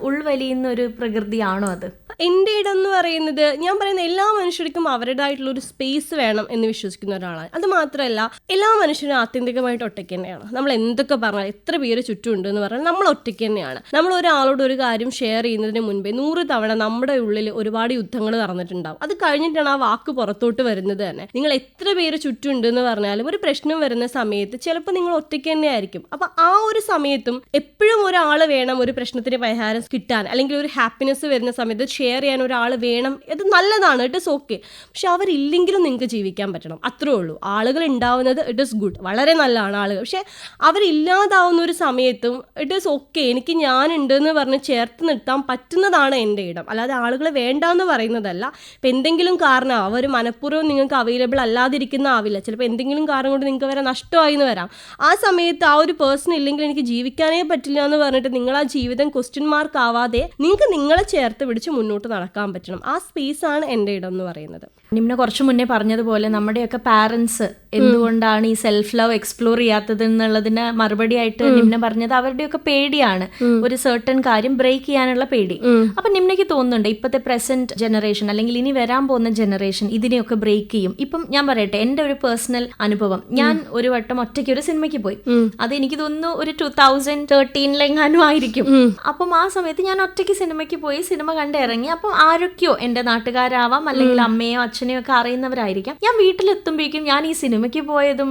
ഉൾവലിയുന്ന ഒരു പ്രകൃതിയാണോ അത്? എൻ്റെ ഇടം എന്ന് പറയുന്നത്, ഞാൻ പറയുന്ന എല്ലാ മനുഷ്യർക്കും അവരുടേതായിട്ടുള്ള ഒരു സ്പേസ് വേണം എന്ന് വിശ്വസിക്കുന്ന ഒരാളാണ്. അത് മാത്രമല്ല, എല്ലാ മനുഷ്യരും ആത്യന്തികമായിട്ട് ഒറ്റയ്ക്ക് തന്നെയാണ്. നമ്മൾ എന്തൊക്കെ പറഞ്ഞാൽ, എത്ര പേര് ചുറ്റുമുണ്ട് എന്ന് പറഞ്ഞാൽ നമ്മൾ ഒറ്റയ്ക്ക് തന്നെയാണ്. നമ്മൾ ഒരാളോട് ഒരു കാര്യം ഷെയർ ചെയ്യുന്നതിന് മുൻപേ 100 തവണ നമ്മുടെ ഉള്ളിൽ ഒരുപാട് യുദ്ധങ്ങൾ നടന്നിട്ടുണ്ടാവും. അത് കഴിഞ്ഞിട്ടാണ് ആ വാക്ക് പുറത്തോട്ട് വരുന്നത് തന്നെ. നിങ്ങൾ എത്ര പേര് ചുറ്റുമുണ്ട് എന്ന് പറഞ്ഞാലും ഒരു പ്രശ്നം വരുന്ന സമയത്ത് ചിലപ്പോൾ നിങ്ങൾ ഒറ്റയ്ക്ക് തന്നെ ആയിരിക്കും. അപ്പൊ ആ ഒരു സമയത്തും എപ്പോഴും ഒരാൾ വേണം ഒരു പ്രശ്നത്തിന് പരിഹാരം കിട്ടാൻ, അല്ലെങ്കിൽ ഒരു ഹാപ്പിനെസ് വരുന്ന സമയത്ത് ഷെയർ ചെയ്യാൻ ഒരാൾ വേണം. ഇത് നല്ലതാണ്, ഇറ്റ് ഇസ് ഓക്കെ. പക്ഷെ അവരില്ലെങ്കിലും നിങ്ങൾക്ക് ജീവിക്കാൻ പറ്റണം, അത്രേ ഉള്ളൂ. ആളുകൾ ഉണ്ടാവുന്നത് ഇറ്റ് ഇസ് ഗുഡ്, വളരെ നല്ലതാണ് ആളുകൾ. പക്ഷെ അവരില്ലാതാവുന്ന ഒരു സമയത്തും ഇറ്റ് ഇസ് ഓക്കെ, എനിക്ക് ഞാനുണ്ട് എന്ന് പറഞ്ഞ് ചേർത്ത് നിർത്താൻ പറ്റുന്നതാണ് എൻ്റെ ഇടം. അല്ലാതെ ആളുകൾ വേണ്ടാന്ന് പറയുന്നതല്ല. ഇപ്പം എന്തെങ്കിലും കാരണം അവർ മനഃപൂർവ്വം നിങ്ങൾക്ക് അവൈലബിൾ അല്ലാതിരിക്കുന്ന ആവില്ല, ചിലപ്പോൾ എന്തെങ്കിലും കാരണം കൊണ്ട് നിങ്ങൾക്ക് വരെ നഷ്ടമായി എന്ന് വരാം. ആ സമയത്ത് ആ ഒരു പേഴ്സൺ ഇല്ലെങ്കിൽ എനിക്ക് ജീവിക്കാനേ പറ്റില്ല എന്ന് പറഞ്ഞിട്ട് നിങ്ങൾ ആ ജീവിതം ക്വസ്റ്റ്യൻ മാർക്ക് ആവാതെ നിങ്ങൾക്ക് നിങ്ങളെ ചേർത്ത് പിടിച്ച് മുന്നോട്ട് നടക്കാൻ പറ്റണം. ആ സ്പേസ് ആണ് എൻ്റെ ഇടം എന്ന് പറയുന്നത്. നിമ്ന കുറച്ചു മുന്നേ പറഞ്ഞതുപോലെ നമ്മുടെയൊക്കെ പാരന്റ്സ് എന്തുകൊണ്ടാണ് ഈ സെൽഫ് ലവ് എക്സ്പ്ലോർ ചെയ്യാത്തത് എന്നുള്ളതിന് മറുപടി ആയിട്ട് നിമ്ന പറഞ്ഞത് അവരുടെയൊക്കെ പേടിയാണ്, ഒരു സർട്ടൻ കാര്യം ബ്രേക്ക് ചെയ്യാനുള്ള പേടി. അപ്പൊ നിമ്നയ്ക്ക് തോന്നുന്നുണ്ട് ഇപ്പോഴത്തെ പ്രസന്റ് ജനറേഷൻ അല്ലെങ്കിൽ ഇനി വരാൻ പോകുന്ന ജനറേഷൻ ഇതിനെയൊക്കെ ബ്രേക്ക് ചെയ്യും? ഇപ്പം ഞാൻ പറയട്ടെ, എൻ്റെ ഒരു പേഴ്സണൽ അനുഭവം. ഞാൻ ഒരു വട്ടം ഒറ്റയ്ക്ക് ഒരു സിനിമയ്ക്ക് പോയി. അത് എനിക്ക് തോന്നുന്നു ഒരു 2013 ആയിരിക്കും. അപ്പം ആ സമയത്ത് ഞാൻ ഒറ്റയ്ക്ക് സിനിമയ്ക്ക് പോയി, സിനിമ കണ്ട് ഇറങ്ങി. അപ്പം ആരൊക്കെയോ എൻ്റെ നാട്ടുകാരാവാം അല്ലെങ്കിൽ അമ്മയോ അച്ഛനെയോ ഒക്കെ അറിയുന്നവരായിരിക്കാം. ഞാൻ വീട്ടിലെത്തുമ്പോഴേക്കും ഞാൻ ഈ സിനിമയ്ക്ക് പോയതും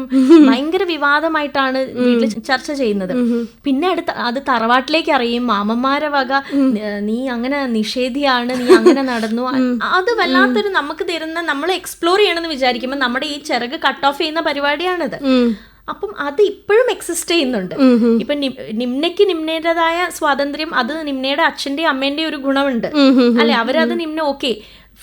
ഭയങ്കര വിവാദമായിട്ടാണ് വീട്ടിൽ ചർച്ച ചെയ്യുന്നത്. പിന്നെ അത് തറവാട്ടിലേക്ക് അറിയും, മാമന്മാരെ വക നീ അങ്ങനെ നിഷേധിയാണ്, നീ അങ്ങനെ നടന്നു. അത് വല്ലാത്തൊരു നമുക്ക് തരുന്ന, നമ്മൾ എക്സ്പ്ലോർ ചെയ്യണമെന്ന് വിചാരിക്കുമ്പോൾ നമ്മുടെ ഈ ചിറക് കട്ട് ഓഫ് ചെയ്യുന്ന പരിപാടിയാണത്. അപ്പം അത് ഇപ്പോഴും എക്സിസ്റ്റ് ചെയ്യുന്നുണ്ട്. ഇപ്പൊ നിമ്നയ്ക്ക് നിമ്നയുടേതായ സ്വാതന്ത്ര്യം, അത് നിമ്നയുടെ അച്ഛന്റെയും അമ്മേന്റെയും ഒരു ഗുണമുണ്ട് അല്ലെ? അവരത് നിമ്ന ഓക്കെ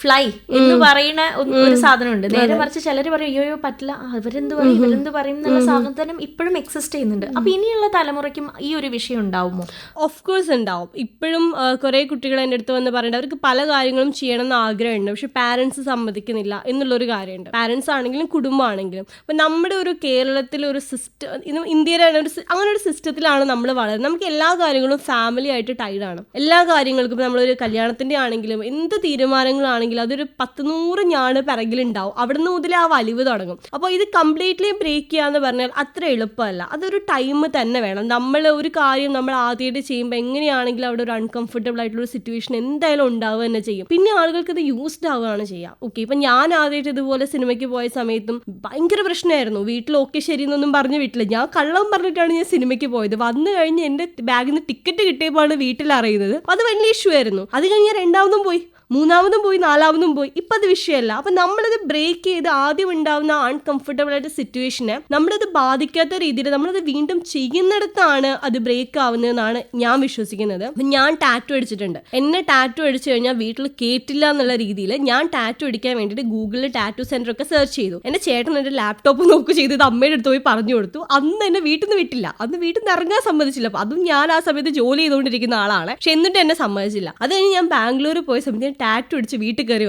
ഫ്ലൈ എന്ന് പറയുന്ന ഒരു സാധനമുണ്ട്. നേരെ മറിച്ച് ചിലർ പറയും അയ്യോ പറ്റില്ല, അവരെന്ത് പറയും ഇവരെന്ത് പറയും എന്നുള്ള സാധനം ഇപ്പോഴും എക്സിസ്റ്റ് ചെയ്യുന്നുണ്ട്. അപ്പൊ ഇനിയുള്ള തലമുറയ്ക്കും ഈ ഒരു വിഷയം ഉണ്ടാവുമോ? ഓഫ് കോഴ്സ് ഉണ്ടാവും. ഇപ്പോഴും കുറെ കുട്ടികൾ എൻ്റെ അടുത്ത് വന്ന് പറയുന്നത് അവർക്ക് പല കാര്യങ്ങളും ചെയ്യണം എന്ന് ആഗ്രഹമുണ്ട്, പക്ഷെ പാരന്റ്സ് സമ്മതിക്കുന്നില്ല എന്നുള്ളൊരു കാര്യമുണ്ട്. പാരന്റ്സ് ആണെങ്കിലും കുടുംബമാണെങ്കിലും. അപ്പൊ നമ്മുടെ ഒരു കേരളത്തിലെ ഒരു സിസ്റ്റം, ഇന്ത്യയിലെ അങ്ങനെ ഒരു സിസ്റ്റത്തിലാണ് നമ്മൾ വളരുന്നത്. നമുക്ക് എല്ലാ കാര്യങ്ങളും ഫാമിലി ആയിട്ട് ടൈഡാണ്. എല്ലാ കാര്യങ്ങൾക്കും നമ്മളൊരു കല്യാണത്തിന്റെ ആണെങ്കിലും എന്ത് തീരുമാനങ്ങളാണെങ്കിലും അതൊരു 100 ഞാണ് പിറകിലുണ്ടാവും. അവിടുന്ന് മുതലേ ആ വലിവ് തുടങ്ങും. അപ്പോൾ ഇത് കംപ്ലീറ്റ്ലി ബ്രേക്ക് ചെയ്യാന്ന് പറഞ്ഞാൽ അത്ര എളുപ്പമല്ല. അതൊരു ടൈം തന്നെ വേണം. നമ്മൾ ഒരു കാര്യം നമ്മൾ ആദ്യമായിട്ട് ചെയ്യുമ്പോൾ എങ്ങനെയാണെങ്കിലും അവിടെ ഒരു അൺകംഫർട്ടബിൾ ആയിട്ടുള്ള ഒരു സിറ്റുവേഷൻ എന്തായാലും ഉണ്ടാവുക തന്നെ ചെയ്യും. പിന്നെ ആളുകൾക്ക് ഇത് യൂസ്ഡ് ആവുകയാണ് ചെയ്യുക. ഓക്കെ, ഇപ്പം ഞാൻ ആദ്യമായിട്ട് ഇതുപോലെ സിനിമയ്ക്ക് പോയ സമയത്തും ഭയങ്കര പ്രശ്നമായിരുന്നു. വീട്ടിൽ ഓക്കെ ശരി എന്നൊന്നും പറഞ്ഞ് വീട്ടിൽ ഞാൻ കള്ളം പറഞ്ഞിട്ടാണ് ഞാൻ സിനിമയ്ക്ക് പോയത്. വന്നു കഴിഞ്ഞ് എൻ്റെ ബാഗിൽ നിന്ന് ടിക്കറ്റ് കിട്ടിയപ്പോഴാണ് വീട്ടിൽ അറിയുന്നത്. അത് വലിയ ഇഷ്യൂ ആയിരുന്നു. അത് കഴിഞ്ഞ് രണ്ടാമതും പോയി, മൂന്നാമതും പോയി, നാലാമതും പോയി. ഇപ്പം അത് വിഷയമല്ല. അപ്പം നമ്മളത് ബ്രേക്ക് ചെയ്ത് ആദ്യം ഉണ്ടാവുന്ന അൺകംഫർട്ടബിൾ ആയിട്ട് സിറ്റുവേഷനെ നമ്മളത് ബാധിക്കാത്ത രീതിയിൽ നമ്മളത് വീണ്ടും ചെയ്യുന്നിടത്താണ് അത് ബ്രേക്ക് ആവുന്നതെന്നാണ് ഞാൻ വിശ്വസിക്കുന്നത്. ഞാൻ ടാറ്റു അടിച്ചിട്ടുണ്ട്. എന്നെ ടാറ്റു അടിച്ചു കഴിഞ്ഞാൽ വീട്ടിൽ കേട്ടില്ല എന്നുള്ള രീതിയിൽ ഞാൻ ടാറ്റു അടിക്കാൻ വേണ്ടിയിട്ട് ഗൂഗിളിൽ ടാറ്റു സെന്റർ ഒക്കെ സെർച്ച് ചെയ്തു. എൻ്റെ ചേട്ടൻ എൻ്റെ ലാപ്ടോപ്പ് നോക്കി ചെയ്തത് അമ്മയുടെ അടുത്ത് പോയി പറഞ്ഞു കൊടുത്തു. അന്ന് എന്നെ വീട്ടിൽ നിന്ന് വിട്ടില്ല, അന്ന് വീട്ടിൽ നിന്ന് ഇറങ്ങാൻ സമ്മതിച്ചില്ല. അപ്പം അതും ഞാൻ ആ സമയത്ത് ജോലി ചെയ്തുകൊണ്ടിരിക്കുന്ന ആളാണ്. പക്ഷെ എന്നിട്ട് എന്നെ സമ്മതിച്ചില്ല. അത് കഴിഞ്ഞ് ഞാൻ ബാംഗ്ലൂർ പോയ സമയത്ത് ടാറ്റു അടിച്ച് വീട്ടിൽ കയറി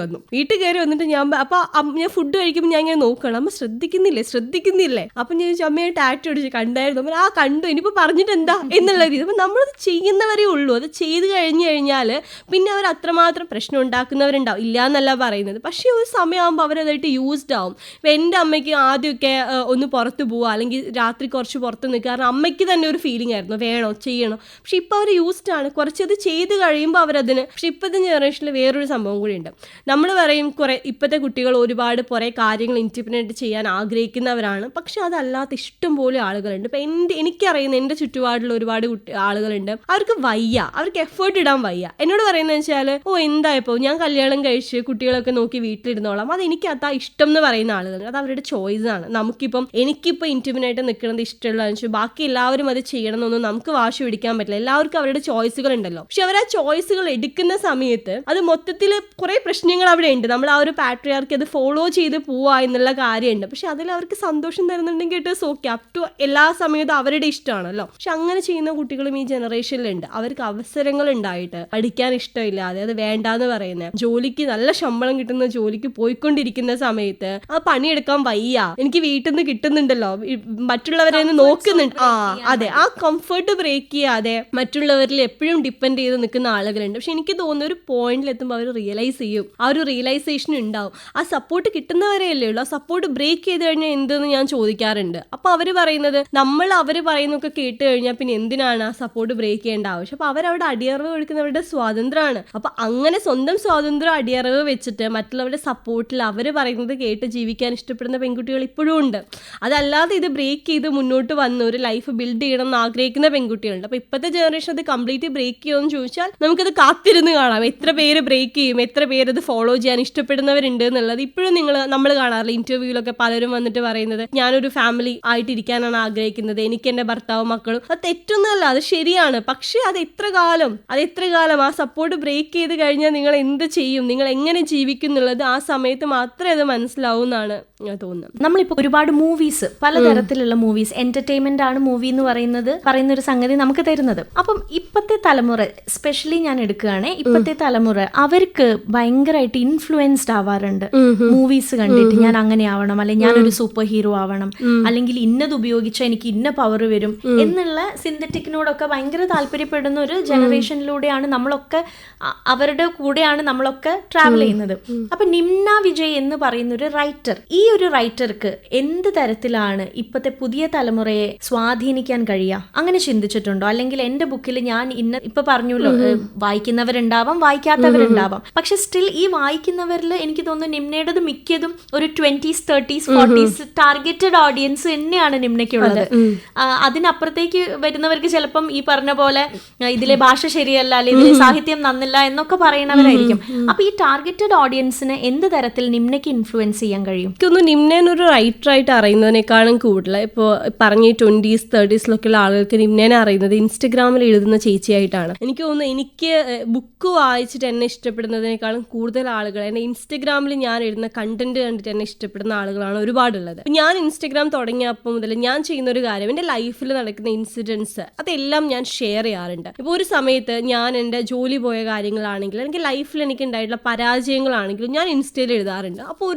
വന്നിട്ട് ഞാൻ ഫുഡ് കഴിക്കുമ്പോൾ ഞാൻ ഇങ്ങനെ നോക്കണം, അമ്മ ശ്രദ്ധിക്കുന്നില്ലേ. അപ്പം ഞാൻ ചോദിച്ചു അമ്മയെ ടാറ്റു അടിച്ച് കണ്ടായിരുന്നു. അമ്മ കണ്ടു, ഇനിയിപ്പോൾ പറഞ്ഞിട്ട് എന്താ എന്നുള്ള രീതി. അപ്പം നമ്മളത് ചെയ്യുന്നവരേ ഉള്ളൂ. അത് ചെയ്ത് കഴിഞ്ഞാൽ പിന്നെ അവർ അത്രമാത്രം പ്രശ്നം ഉണ്ടാക്കുന്നവരുണ്ടാവും, ഇല്ല എന്നല്ല പറയുന്നത്. പക്ഷേ ഒരു സമയമാകുമ്പോൾ അവരതായിട്ട് യൂസ്ഡ് ആവും. ഇപ്പം എൻ്റെ അമ്മയ്ക്ക് ആദ്യമൊക്കെ ഒന്ന് പുറത്ത് പോവുക അല്ലെങ്കിൽ രാത്രി കുറച്ച് പുറത്ത് നിൽക്കുക, കാരണം അമ്മയ്ക്ക് തന്നെ ഒരു ഫീലിംഗ് ആയിരുന്നു വേണോ ചെയ്യണോ. പക്ഷെ ഇപ്പോൾ അവർ യൂസ്ഡ് ആണ്. കുറച്ചത് ചെയ്ത് കഴിയുമ്പോൾ അവരതിന്. പക്ഷെ ഇപ്പോഴത്തെ ജനറേഷനിൽ വേറൊരു സംഭവം കൂടിയുണ്ട്. നമ്മൾ പറയും ഇപ്പോഴത്തെ കുട്ടികൾ ഒരുപാട് കുറേ കാര്യങ്ങൾ ഇൻഡിപെൻഡൻ്റ് ചെയ്യാൻ ആഗ്രഹിക്കുന്നവരാണ്. പക്ഷെ അതല്ലാത്ത ഇഷ്ടംപോലെ ആളുകളുണ്ട്. ഇപ്പം എനിക്കറിയുന്ന എൻ്റെ ചുറ്റുപാടിലുള്ള ഒരുപാട് ആളുകളുണ്ട്, അവർക്ക് വയ്യ, അവർക്ക് എഫേർട്ട് ഇടാൻ വയ്യ. എന്നോട് പറയുന്നത് വെച്ചാൽ എന്താ ഇപ്പോൾ ഞാൻ കല്യാണം കഴിച്ച് കുട്ടികളൊക്കെ നോക്കി വീട്ടിലിരുന്നോളാം, അത് എനിക്കതാ ഇഷ്ടം എന്ന് പറയുന്ന ആളുകൾ. അത് അവരുടെ ചോയ്സാണ്. എനിക്കിപ്പോൾ ഇൻറ്റിമേറ്റ് നിൽക്കുന്നത് ഇഷ്ടമുള്ളതെന്ന് വെച്ചാൽ ബാക്കി എല്ലാവരും അത് ചെയ്യണം എന്നൊന്നും നമുക്ക് വാശി പിടിക്കാൻ പറ്റില്ല. എല്ലാവർക്കും അവരുടെ ചോയ്സുകൾ ഉണ്ടല്ലോ. പക്ഷെ അവർ ആ ചോയ്സുകൾ എടുക്കുന്ന സമയത്ത് അത് മൊത്തത്തിൽ കുറേ പ്രശ്നങ്ങൾ അവിടെ ഉണ്ട്. നമ്മൾ ആ ഒരു പാട്രിയാർക്കി അത് ഫോളോ ചെയ്ത് പോവുക എന്നുള്ള കാര്യമുണ്ട്. പക്ഷെ അതിൽ അവർക്ക് സന്തോഷം തരുന്നുണ്ടെങ്കിൽ ഇട്ട് ഇസ് ഓക്കെ. അപ് ടു എല്ലാ സമയത്തും അവരുടെ ഇഷ്ടമാണല്ലോ. പക്ഷെ അങ്ങനെ ചെയ്യുന്ന കുട്ടികളും ഈ ജനറേഷനിലുണ്ട്. അവർക്ക് അവസരങ്ങൾ ഉണ്ടായിട്ട് പഠിക്കാൻ ഇഷ്ടമില്ലാതെ അത് വേണ്ടാന്ന് പറയുന്നത്, ജോലിക്ക് നല്ല ശമ്പളം കിട്ടുന്ന ജോലിക്ക് പോയിക്കൊണ്ടിരിക്കുന്ന സമയത്ത് ആ പണിയെടുക്കാൻ വയ്യ, എനിക്ക് വീട്ടിൽ നിന്ന് കിട്ടുന്നുണ്ടല്ലോ, മറ്റുള്ളവരെ നോക്കുന്നുണ്ട്. അതെ, ആ കംഫർട്ട് ബ്രേക്ക് ചെയ്യാതെ മറ്റുള്ളവരിൽ എപ്പോഴും ഡിപ്പെൻഡ് ചെയ്ത് നിൽക്കുന്ന ആളുകളുണ്ട്. പക്ഷെ എനിക്ക് തോന്നുന്ന ഒരു പോയിന്റിൽ എത്തുമ്പോൾ അവർ റിയലൈസ് ചെയ്യും. ആ ഒരു റിയലൈസേഷൻ ഉണ്ടാവും. ആ സപ്പോർട്ട് കിട്ടുന്നവരെയല്ലേ ഉള്ളൂ. ആ സപ്പോർട്ട് ബ്രേക്ക് ചെയ്ത് കഴിഞ്ഞാൽ എന്തെന്ന് ഞാൻ ചോദിക്കാറുണ്ട്. അപ്പോൾ അവർ പറയുന്നത് അവർ പറയുന്നൊക്കെ കേട്ട് കഴിഞ്ഞാൽ പിന്നെ എന്തിനാണ് ആ സപ്പോർട്ട് ബ്രേക്ക് ചെയ്യേണ്ട ആവശ്യം. അപ്പോൾ അവരവിടെ അടിയറവ് കൊടുക്കുന്നവരുടെ സ്വാതന്ത്ര്യമാണ്. അപ്പോൾ അങ്ങനെ സ്വന്തം സ്വാതന്ത്ര്യം അടിയറവ് വെച്ചിട്ട് മറ്റുള്ളവരുടെ സപ്പോർട്ടിൽ അവർ പറയുന്നത് കേട്ട് ജീവിക്കാൻ ഇഷ്ടപ്പെടുന്ന പെൺകുട്ടികൾ ഇപ്പോഴും ഉണ്ട്. അതല്ലാതെ ഇത് ബ്രേക്ക് ചെയ്ത് മുന്നോട്ട് വന്ന് ഒരു ലൈഫ് ബിൽഡ് ചെയ്യണം എന്ന് ആഗ്രഹിക്കുന്ന പെൺകുട്ടികളുണ്ട്. അപ്പോൾ ഇപ്പോഴത്തെ ജനറേഷൻ അത് കംപ്ലീറ്റ് ബ്രേക്ക് ചെയ്യുമെന്ന് ചോദിച്ചാൽ നമുക്കത് കാത്തിരുന്ന് കാണാം. എത്ര പേര് ബ്രേക്ക് ചെയ്യും, എത്ര പേരത് ഫോളോ ചെയ്യാൻ ഇഷ്ടപ്പെടുന്നവരുണ്ട് എന്നുള്ളത് ഇപ്പോഴും നമ്മൾ കാണാറില്ല. ഇന്റർവ്യൂവിലൊക്കെ പലരും വന്നിട്ട് പറയുന്നത് ഞാനൊരു ഫാമിലി ആയിട്ടിരിക്കാനാണ് ആഗ്രഹിക്കുന്നത്, എനിക്ക് എൻ്റെ ഭർത്താവും മക്കളും. അത് തെറ്റൊന്നുമല്ല, അത് ശരിയാണ്. പക്ഷേ അത് എത്ര കാലം ആ സപ്പോർട്ട് ബ്രേക്ക് ചെയ്ത് കഴിഞ്ഞാൽ നിങ്ങൾ എന്ത് ചെയ്യും, നിങ്ങൾ എങ്ങനെ ജീവിക്കും എന്നുള്ളത് ആ സമയത്ത് മാത്രമേ അത് മനസ്സിലാവൂ എന്നാണ് തോന്നുന്നത്. നമ്മളിപ്പോൾ ഒരുപാട് മൂവീസ്, പലതരത്തിലുള്ള മൂവീസ്, എന്റർടൈൻമെന്റ് ആണ് മൂവി എന്ന് പറയുന്ന ഒരു സംഗതി നമുക്ക് തരുന്നത്. അപ്പം ഇപ്പോഴത്തെ തലമുറ സ്പെഷ്യലി ഞാൻ എടുക്കുകയാണെങ്കിൽ ഇപ്പോഴത്തെ തലമുറ അവർക്ക് ഭയങ്കരമായിട്ട് ഇൻഫ്ലുവൻസ്ഡ് ആവാറുണ്ട്. മൂവീസ് കണ്ടിട്ട് ഞാൻ അങ്ങനെ ആവണം, അല്ലെങ്കിൽ ഞാനൊരു സൂപ്പർ ഹീറോ ആവണം, അല്ലെങ്കിൽ ഇന്നത് ഉപയോഗിച്ചാൽ എനിക്ക് ഇന്ന പവർ വരും എന്നുള്ള സിന്തറ്റിക്കിനോടൊക്കെ ഭയങ്കര താല്പര്യപ്പെടുന്ന ഒരു ജനറേഷനിലൂടെയാണ് നമ്മളൊക്കെ, അവരുടെ കൂടെയാണ് നമ്മളൊക്കെ ട്രാവൽ ചെയ്യുന്നത്. അപ്പൊ നിംന വിജയ് എന്ന് പറയുന്ന ഒരു റൈറ്റർ, ഈ ഒരു റൈറ്റർക്ക് എന്ത് തരത്തിലാണ് ഇപ്പോഴത്തെ പുതിയ തലമുറയെ സ്വാധീനിക്കാൻ കഴിയുക? അങ്ങനെ ചിന്തിച്ചിട്ടുണ്ടോ? അല്ലെങ്കിൽ എന്റെ ബുക്കിൽ ഞാൻ ഇപ്പൊ പറഞ്ഞല്ലോ, വായിക്കുന്നവരുണ്ടാവാം, വായിക്കാത്തവരുണ്ടാവാം. പക്ഷെ സ്റ്റിൽ ഈ വായിക്കുന്നവരിൽ എനിക്ക് തോന്നുന്നു നിംനയുടേത് മിക്കതും ഒരു 20s, 30s, 40s targeted audience തന്നെയാണ് നിംനയ്ക്കുള്ളത്. അതിനപ്പുറത്തേക്ക് വരുന്നവർക്ക് ചിലപ്പം ഈ പറഞ്ഞ പോലെ ഇതിലെ ഭാഷ ശരിയല്ല, അല്ലെങ്കിൽ ഇതിലെ സാഹിത്യം നന്നില്ല എന്നൊക്കെ പറയുന്നവരായിരിക്കും. അപ്പൊ ഈ ടാർഗറ്റഡ് ഓഡിയൻസിന് എന്ത് തരത്തിൽ നിംനയ്ക്ക് ഇൻഫ്ലുവൻസ് ചെയ്യാൻ കഴിയും? തോന്നുന്നു നിമ്നേനൊരു റൈറ്ററായിട്ട് അറിയുന്നതിനേക്കാളും കൂടുതൽ ഇപ്പോൾ പറഞ്ഞ 20s 30s ആളുകൾക്ക് നിമ്നേനെ അറിയുന്നത് ഇൻസ്റ്റഗ്രാമിൽ എഴുതുന്ന ചേച്ചിയായിട്ടാണ്. എനിക്ക് തോന്നുന്നു എനിക്ക് ബുക്ക് വായിച്ചിട്ട് എന്നെ ഇഷ്ടപ്പെടുന്നതിനേക്കാളും കൂടുതൽ ആളുകൾ എന്നെ ഇൻസ്റ്റഗ്രാമിൽ ഞാൻ എഴുതുന്ന കണ്ടന്റ് കണ്ടിട്ട് എന്നെ ഇഷ്ടപ്പെടുന്ന ആളുകളാണ് ഒരുപാടുള്ളത്. ഞാൻ ഇൻസ്റ്റഗ്രാം തുടങ്ങിയപ്പോൾ മുതൽ ഞാൻ ചെയ്യുന്ന ഒരു കാര്യം, എൻ്റെ ലൈഫിൽ നടക്കുന്ന ഇൻസിഡൻസ് അതെല്ലാം ഞാൻ ഷെയർ ചെയ്യാറുണ്ട്. ഇപ്പോൾ ഒരു സമയത്ത് ഞാൻ എൻ്റെ ജോലി പോയ കാര്യങ്ങളാണെങ്കിലും എനിക്ക് ലൈഫിൽ എനിക്ക് ഉണ്ടായിട്ടുള്ള പരാജയങ്ങളാണെങ്കിലും ഞാൻ ഇൻസ്റ്റയിൽ എഴുതാറുണ്ട്. അപ്പോൾ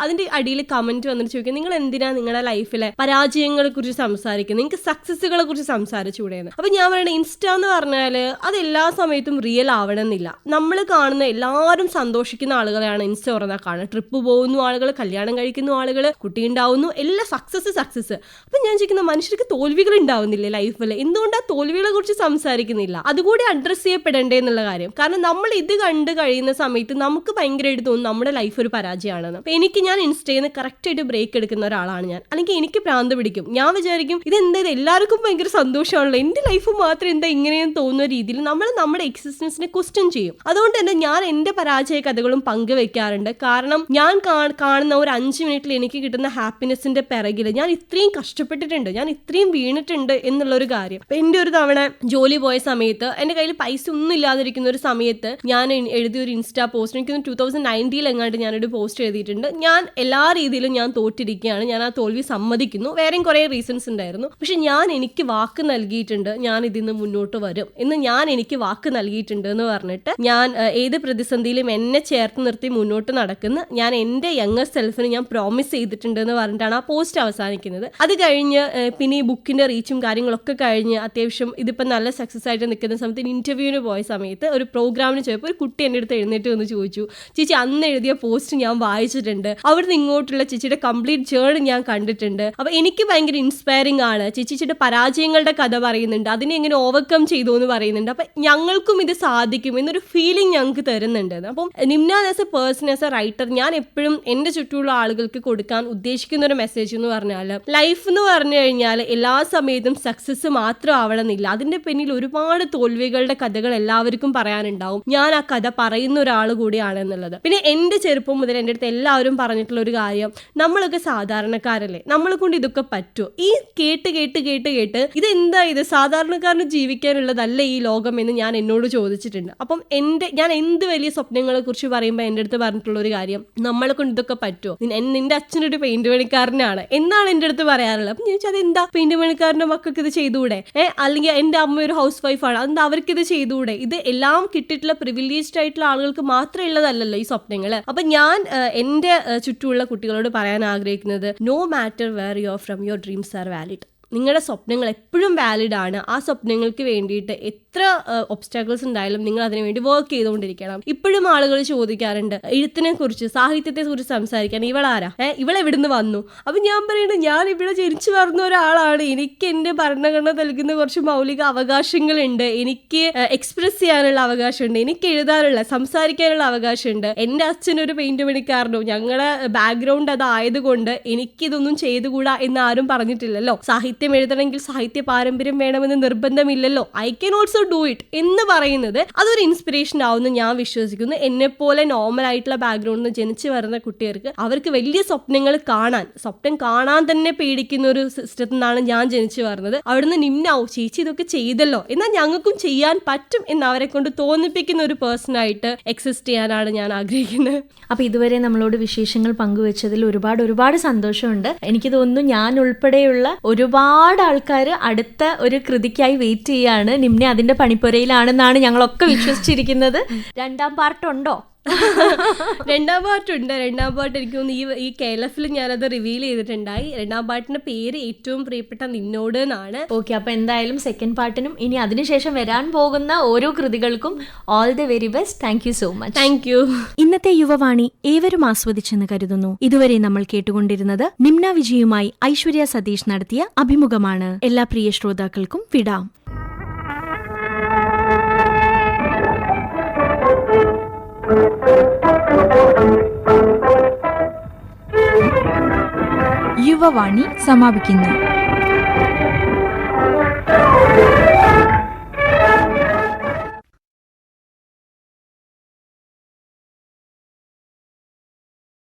അതിൻ്റെ അടിയിൽ കമന്റ് വന്നിട്ട് ചോദിക്കും, നിങ്ങൾ എന്തിനാ നിങ്ങളുടെ ലൈഫിലെ പരാജയങ്ങളെ കുറിച്ച് സംസാരിക്കുന്നത്, നിങ്ങൾക്ക് സക്സസ്സുകളെ കുറിച്ച് സംസാരിച്ചുകൂടെയെന്ന്. അപ്പൊ ഞാൻ പറയുന്നത് ഇൻസ്റ്റ എന്ന് പറഞ്ഞാൽ അത് എല്ലാ സമയത്തും റിയൽ ആവണമെന്നില്ല. നമ്മൾ കാണുന്ന എല്ലാവരും സന്തോഷിക്കുന്ന ആളുകളെയാണ് ഇൻസ്റ്റ തുറന്നാൽ കാണുക. ട്രിപ്പ് പോകുന്നു ആളുകൾ, കല്യാണം കഴിക്കുന്നു ആളുകൾ, കുട്ടി ഉണ്ടാവുന്നു, എല്ലാം സക്സസ്. അപ്പൊ ഞാൻ ചോദിക്കുന്ന മനുഷ്യർക്ക് തോൽവികൾ ഉണ്ടാവുന്നില്ലേ ലൈഫിൽ, എന്തുകൊണ്ട് ആ തോൽവികളെ കുറിച്ച് സംസാരിക്കുന്നില്ല? അതുകൂടി അഡ്രസ് ചെയ്യപ്പെടണ്ടേ എന്നുള്ള കാര്യം. കാരണം നമ്മൾ ഇത് കണ്ട് കഴിയുന്ന സമയത്ത് നമുക്ക് ഭയങ്കരമായിട്ട് തോന്നും നമ്മുടെ ലൈഫ് ഒരു പരാജയമാണെന്ന്. അപ്പൊ ഞാൻ ഇൻസ്റ്റയിൽ നിന്ന് കറക്റ്റായിട്ട് ബ്രേക്ക് എടുക്കുന്ന ഒരാളാണ് ഞാൻ. അല്ലെങ്കിൽ എനിക്ക് ഭ്രാന്ത് പിടിക്കും. ഞാൻ വിചാരിക്കും ഇതെന്താ എല്ലാവർക്കും ഭയങ്കര സന്തോഷമാണല്ലോ, എന്റെ ലൈഫ് മാത്രം എന്താ ഇങ്ങനെയെന്ന് തോന്നുന്ന രീതിയിൽ നമ്മൾ നമ്മുടെ എക്സിസ്റ്റൻസിനെ ക്വസ്റ്റ്യൻ ചെയ്യും. അതുകൊണ്ട് തന്നെ ഞാൻ എന്റെ പരാജയ കഥകളും പങ്കുവെക്കാറുണ്ട്. കാരണം ഞാൻ കാണുന്ന ഒരു 5 മിനിറ്റിൽ എനിക്ക് കിട്ടുന്ന ഹാപ്പിനെസിന്റെ പിറകിൽ ഞാൻ ഇത്രയും കഷ്ടപ്പെട്ടിട്ടുണ്ട്, ഞാൻ ഇത്രയും വീണിട്ടുണ്ട് എന്നുള്ളൊരു കാര്യം. അപ്പൊ എന്റെ ഒരു തവണ ജോലി പോയ സമയത്ത് എന്റെ കയ്യിൽ പൈസ ഒന്നും ഇല്ലാതിരിക്കുന്ന ഒരു സമയത്ത് ഞാൻ എഴുതിയ ഒരു ഇൻസ്റ്റാ പോസ്റ്റ്, എനിക്ക് 2019 എങ്ങാണ്ട് ഞാനൊരു പോസ്റ്റ് എഴുതിയിട്ടുണ്ട്. ഞാൻ എല്ലാ രീതിയിലും ഞാൻ തോറ്റിരിക്കുകയാണ്, ഞാൻ ആ തോൽവി സമ്മതിക്കുന്നു. വേറെയും കുറെ റീസൺസ് ഉണ്ടായിരുന്നു. പക്ഷെ ഞാൻ എനിക്ക് വാക്ക് നൽകിയിട്ടുണ്ട്, ഞാൻ ഇതിന്ന് മുന്നോട്ട് വരും എന്ന് ഞാൻ എനിക്ക് വാക്ക് നൽകിയിട്ടുണ്ട് എന്ന് പറഞ്ഞിട്ട് ഞാൻ ഏത് പ്രതിസന്ധിയിലും എന്നെ ചേർത്ത് നിർത്തി മുന്നോട്ട് നടക്കുന്ന ഞാൻ എൻ്റെ യങ്ങർ സെൽഫിന് ഞാൻ പ്രോമിസ് ചെയ്തിട്ടുണ്ട് എന്ന് പറഞ്ഞിട്ടാണ് ആ പോസ്റ്റ് അവസാനിക്കുന്നത്. അത് കഴിഞ്ഞ് പിന്നെ ഈ ബുക്കിന്റെ റീച്ചും കാര്യങ്ങളൊക്കെ കഴിഞ്ഞ് അത്യാവശ്യം ഇതിപ്പോൾ നല്ല സക്സസ് ആയിട്ട് നിൽക്കുന്ന സമയത്ത് ഇന്റർവ്യൂവിന് പോയ സമയത്ത് ഒരു പ്രോഗ്രാമിന് ചോദിച്ചപ്പോൾ ഒരു കുട്ടി എൻ്റെ അടുത്ത് എഴുന്നേറ്റ് വന്ന് ചോദിച്ചു, ചേച്ചി അന്ന് എഴുതിയ പോസ്റ്റ് ഞാൻ വായിച്ചിട്ടുണ്ട്, അവിടുന്ന് ഇങ്ങോട്ടുള്ള ചേച്ചിയുടെ കംപ്ലീറ്റ് ജേർണി ഞാൻ കണ്ടിട്ടുണ്ട്. അപ്പൊ എനിക്ക് ഭയങ്കര ഇൻസ്പയറിംഗ് ആണ്, ചേച്ചിയുടെ പരാജയങ്ങളുടെ കഥ പറയുന്നുണ്ട്, അതിനെ എങ്ങനെ ഓവർകം ചെയ്തു എന്ന് പറയുന്നുണ്ട്. അപ്പൊ ഞങ്ങൾക്കും ഇത് സാധിക്കും എന്നൊരു ഫീലിംഗ് ഞങ്ങൾക്ക് തരുന്നുണ്ട്. അപ്പം Nimna as a person, as a writer, ഞാൻ എപ്പോഴും എൻ്റെ ചുറ്റുമുള്ള ആളുകൾക്ക് കൊടുക്കാൻ ഉദ്ദേശിക്കുന്ന ഒരു മെസ്സേജ് എന്ന് പറഞ്ഞാൽ, ലൈഫ് എന്ന് പറഞ്ഞു കഴിഞ്ഞാൽ എല്ലാ സമയത്തും സക്സസ് മാത്രം ആവണമെന്നില്ല, അതിന്റെ പിന്നിൽ ഒരുപാട് തോൽവികളുടെ കഥകൾ എല്ലാവർക്കും പറയാനുണ്ടാവും. ഞാൻ ആ കഥ പറയുന്ന ഒരാൾ കൂടിയാണ് എന്നുള്ളത്. പിന്നെ എൻ്റെ ചെറുപ്പം മുതൽ എൻ്റെ അടുത്ത് എല്ലാവരും പറഞ്ഞിട്ടുള്ള ഒരു കാര്യം, നമ്മളൊക്കെ സാധാരണക്കാരല്ലേ, നമ്മളെ കൊണ്ട് ഇതൊക്കെ പറ്റുമോ? ഈ കേട്ട് ഇതെന്താ ഇത്, സാധാരണക്കാരന് ജീവിക്കാനുള്ളതല്ല ഈ ലോകം എന്ന് ഞാൻ എന്നോട് ചോദിച്ചിട്ടുണ്ട്. അപ്പം ഞാൻ എന്ത് വലിയ സ്വപ്നങ്ങളെ കുറിച്ച് പറയുമ്പോൾ എൻ്റെ അടുത്ത് പറഞ്ഞിട്ടുള്ള ഒരു കാര്യം, നമ്മളെ കൊണ്ട് ഇതൊക്കെ പറ്റുമോ, നിന്റെ അച്ഛനൊരു പെയിന്റ് പണിക്കാരനാണ് എന്നാണ് എൻ്റെ അടുത്ത് പറയാറുള്ളത്. അപ്പം ഞാൻ ചോദിച്ചാൽ അതെന്താ, പെയിന്റ് പണിക്കാരൻ്റെ മക്കൾക്ക് ഇത് ചെയ്തുകൂടെ? അല്ലെങ്കിൽ എൻ്റെ അമ്മ ഒരു ഹൗസ് വൈഫാണ്, അതെന്താ അവർക്കിത് ചെയ്തുകൂടെ? ഇത് എല്ലാം കിട്ടിയിട്ടുള്ള പ്രിവിലേജ്ഡ് ആയിട്ടുള്ള ആളുകൾക്ക് മാത്രമേ ഉള്ളതല്ലല്ലോ ഈ സ്വപ്നങ്ങൾ. അപ്പൊ ഞാൻ എൻ്റെ ചുറ്റുമുള്ള കുട്ടികളോട് പറയാൻ ആഗ്രഹിക്കുന്നത്, no matter where you are from, your dreams are valid. നിങ്ങളുടെ സ്വപ്നങ്ങൾ എപ്പോഴും വാലിഡ് ആണ്. ആ സ്വപ്നങ്ങൾക്ക് വേണ്ടിയിട്ട് എത്ര ഒബ്സ്റ്റാക്കിൾസ് ഉണ്ടായാലും നിങ്ങൾ അതിനു വേണ്ടി വർക്ക് ചെയ്തുകൊണ്ടിരിക്കണം. ഇപ്പോഴും ആളുകൾ ചോദിക്കാറുണ്ട് എഴുത്തിനെ കുറിച്ച്, സാഹിത്യത്തെ കുറിച്ച് സംസാരിക്കാൻ ഇവളാരാ, ഇവളെവിടുന്ന് വന്നു? അപ്പൊ ഞാൻ പറയുന്നത്, ഞാൻ ഇവിടെ ജനിച്ചു വളർന്ന ഒരാളാണ്, എനിക്ക് എൻ്റെ ഭരണഘടന നൽകുന്ന കുറച്ച് മൗലിക അവകാശങ്ങളുണ്ട്, എനിക്ക് എക്സ്പ്രസ് ചെയ്യാനുള്ള അവകാശമുണ്ട്, എനിക്ക് എഴുതാനുള്ള സംസാരിക്കാനുള്ള അവകാശമുണ്ട്. എൻ്റെ അച്ഛനൊരു പെയിന്റ് പണിക്കാരനോ ഞങ്ങളുടെ ബാക്ക്ഗ്രൗണ്ട് അതായതുകൊണ്ട് എനിക്കിതൊന്നും ചെയ്തുകൂടാ എന്ന് ആരും പറഞ്ഞിട്ടില്ലല്ലോ. സാഹിത്യം എഴുതണമെങ്കിൽ സാഹിത്യ പാരമ്പര്യം വേണമെന്ന് നിർബന്ധമില്ലല്ലോ. I can also do it എന്ന് പറയുന്നത് അതൊരു ഇൻസ്പിറേഷൻ ആവുമെന്ന് ഞാൻ വിശ്വസിക്കുന്നു. എന്നെപ്പോലെ നോർമൽ ആയിട്ടുള്ള ബാക്ക്ഗ്രൗണ്ടിൽ നിന്ന് ജനിച്ചു വരുന്ന കുട്ടികൾക്ക് അവർക്ക് വലിയ സ്വപ്നം കാണാൻ തന്നെ പേടിക്കുന്ന ഒരു സിസ്റ്റത്തിൽ നിന്നാണ് ഞാൻ ജനിച്ചു വരുന്നത്. അവിടുന്ന് നിമ്നാവും ചേച്ചി ഇതൊക്കെ ചെയ്തല്ലോ, എന്നാൽ ഞങ്ങൾക്കും ചെയ്യാൻ പറ്റും എന്ന് അവരെ കൊണ്ട് തോന്നിപ്പിക്കുന്ന ഒരു പേഴ്സണായിട്ട് എക്സിസ്റ്റ് ചെയ്യാനാണ് ഞാൻ ആഗ്രഹിക്കുന്നത്. അപ്പൊ ഇതുവരെ നമ്മളോട് വിശേഷങ്ങൾ പങ്കുവെച്ചതിൽ ഒരുപാട് സന്തോഷമുണ്ട്. എനിക്ക് തോന്നുന്നു ഞാൻ ഉൾപ്പെടെയുള്ള ഒരുപാട് ആൾക്കാർ അടുത്ത ഒരു കൃതിക്കായി വെയിറ്റ് ചെയ്യാണ്. നിമ്ന അതിന്റെ പണിപ്പുരയിലാണെന്നാണ് ഞങ്ങളൊക്കെ വിശ്വസിച്ചിരിക്കുന്നത്. 2ാം പാർട്ട് ഉണ്ടോ? രണ്ടാം പാർട്ടുണ്ട്. രണ്ടാം പാർട്ട് എനിക്ക് തോന്നുന്നു ഈ KLF ഞാനത് റിവീൽ ചെയ്തിട്ടുണ്ടായി. 2ാം പാർട്ടിന്റെ പേര് ഏറ്റവും പ്രിയപ്പെട്ട നിന്നോട് എന്നാണ്. ഓക്കെ, അപ്പൊ എന്തായാലും 2nd പാർട്ടിനും ഇനി അതിനുശേഷം വരാൻ പോകുന്ന ഓരോ കൃതികൾക്കും all the very best. Thank you so much. Thank you. ഇന്നത്തെ യുവവാണി ഏവരും ആസ്വദിച്ചെന്ന് കരുതുന്നു. ഇതുവരെ നമ്മൾ കേട്ടുകൊണ്ടിരുന്നത് നിമ്ന വിജയുമായി ഐശ്വര്യ സതീഷ് നടത്തിയ അഭിമുഖമാണ്. എല്ലാ പ്രിയ ശ്രോതാക്കൾക്കും വിടാം. യുവവാണി സമാപിക്കുന്നു.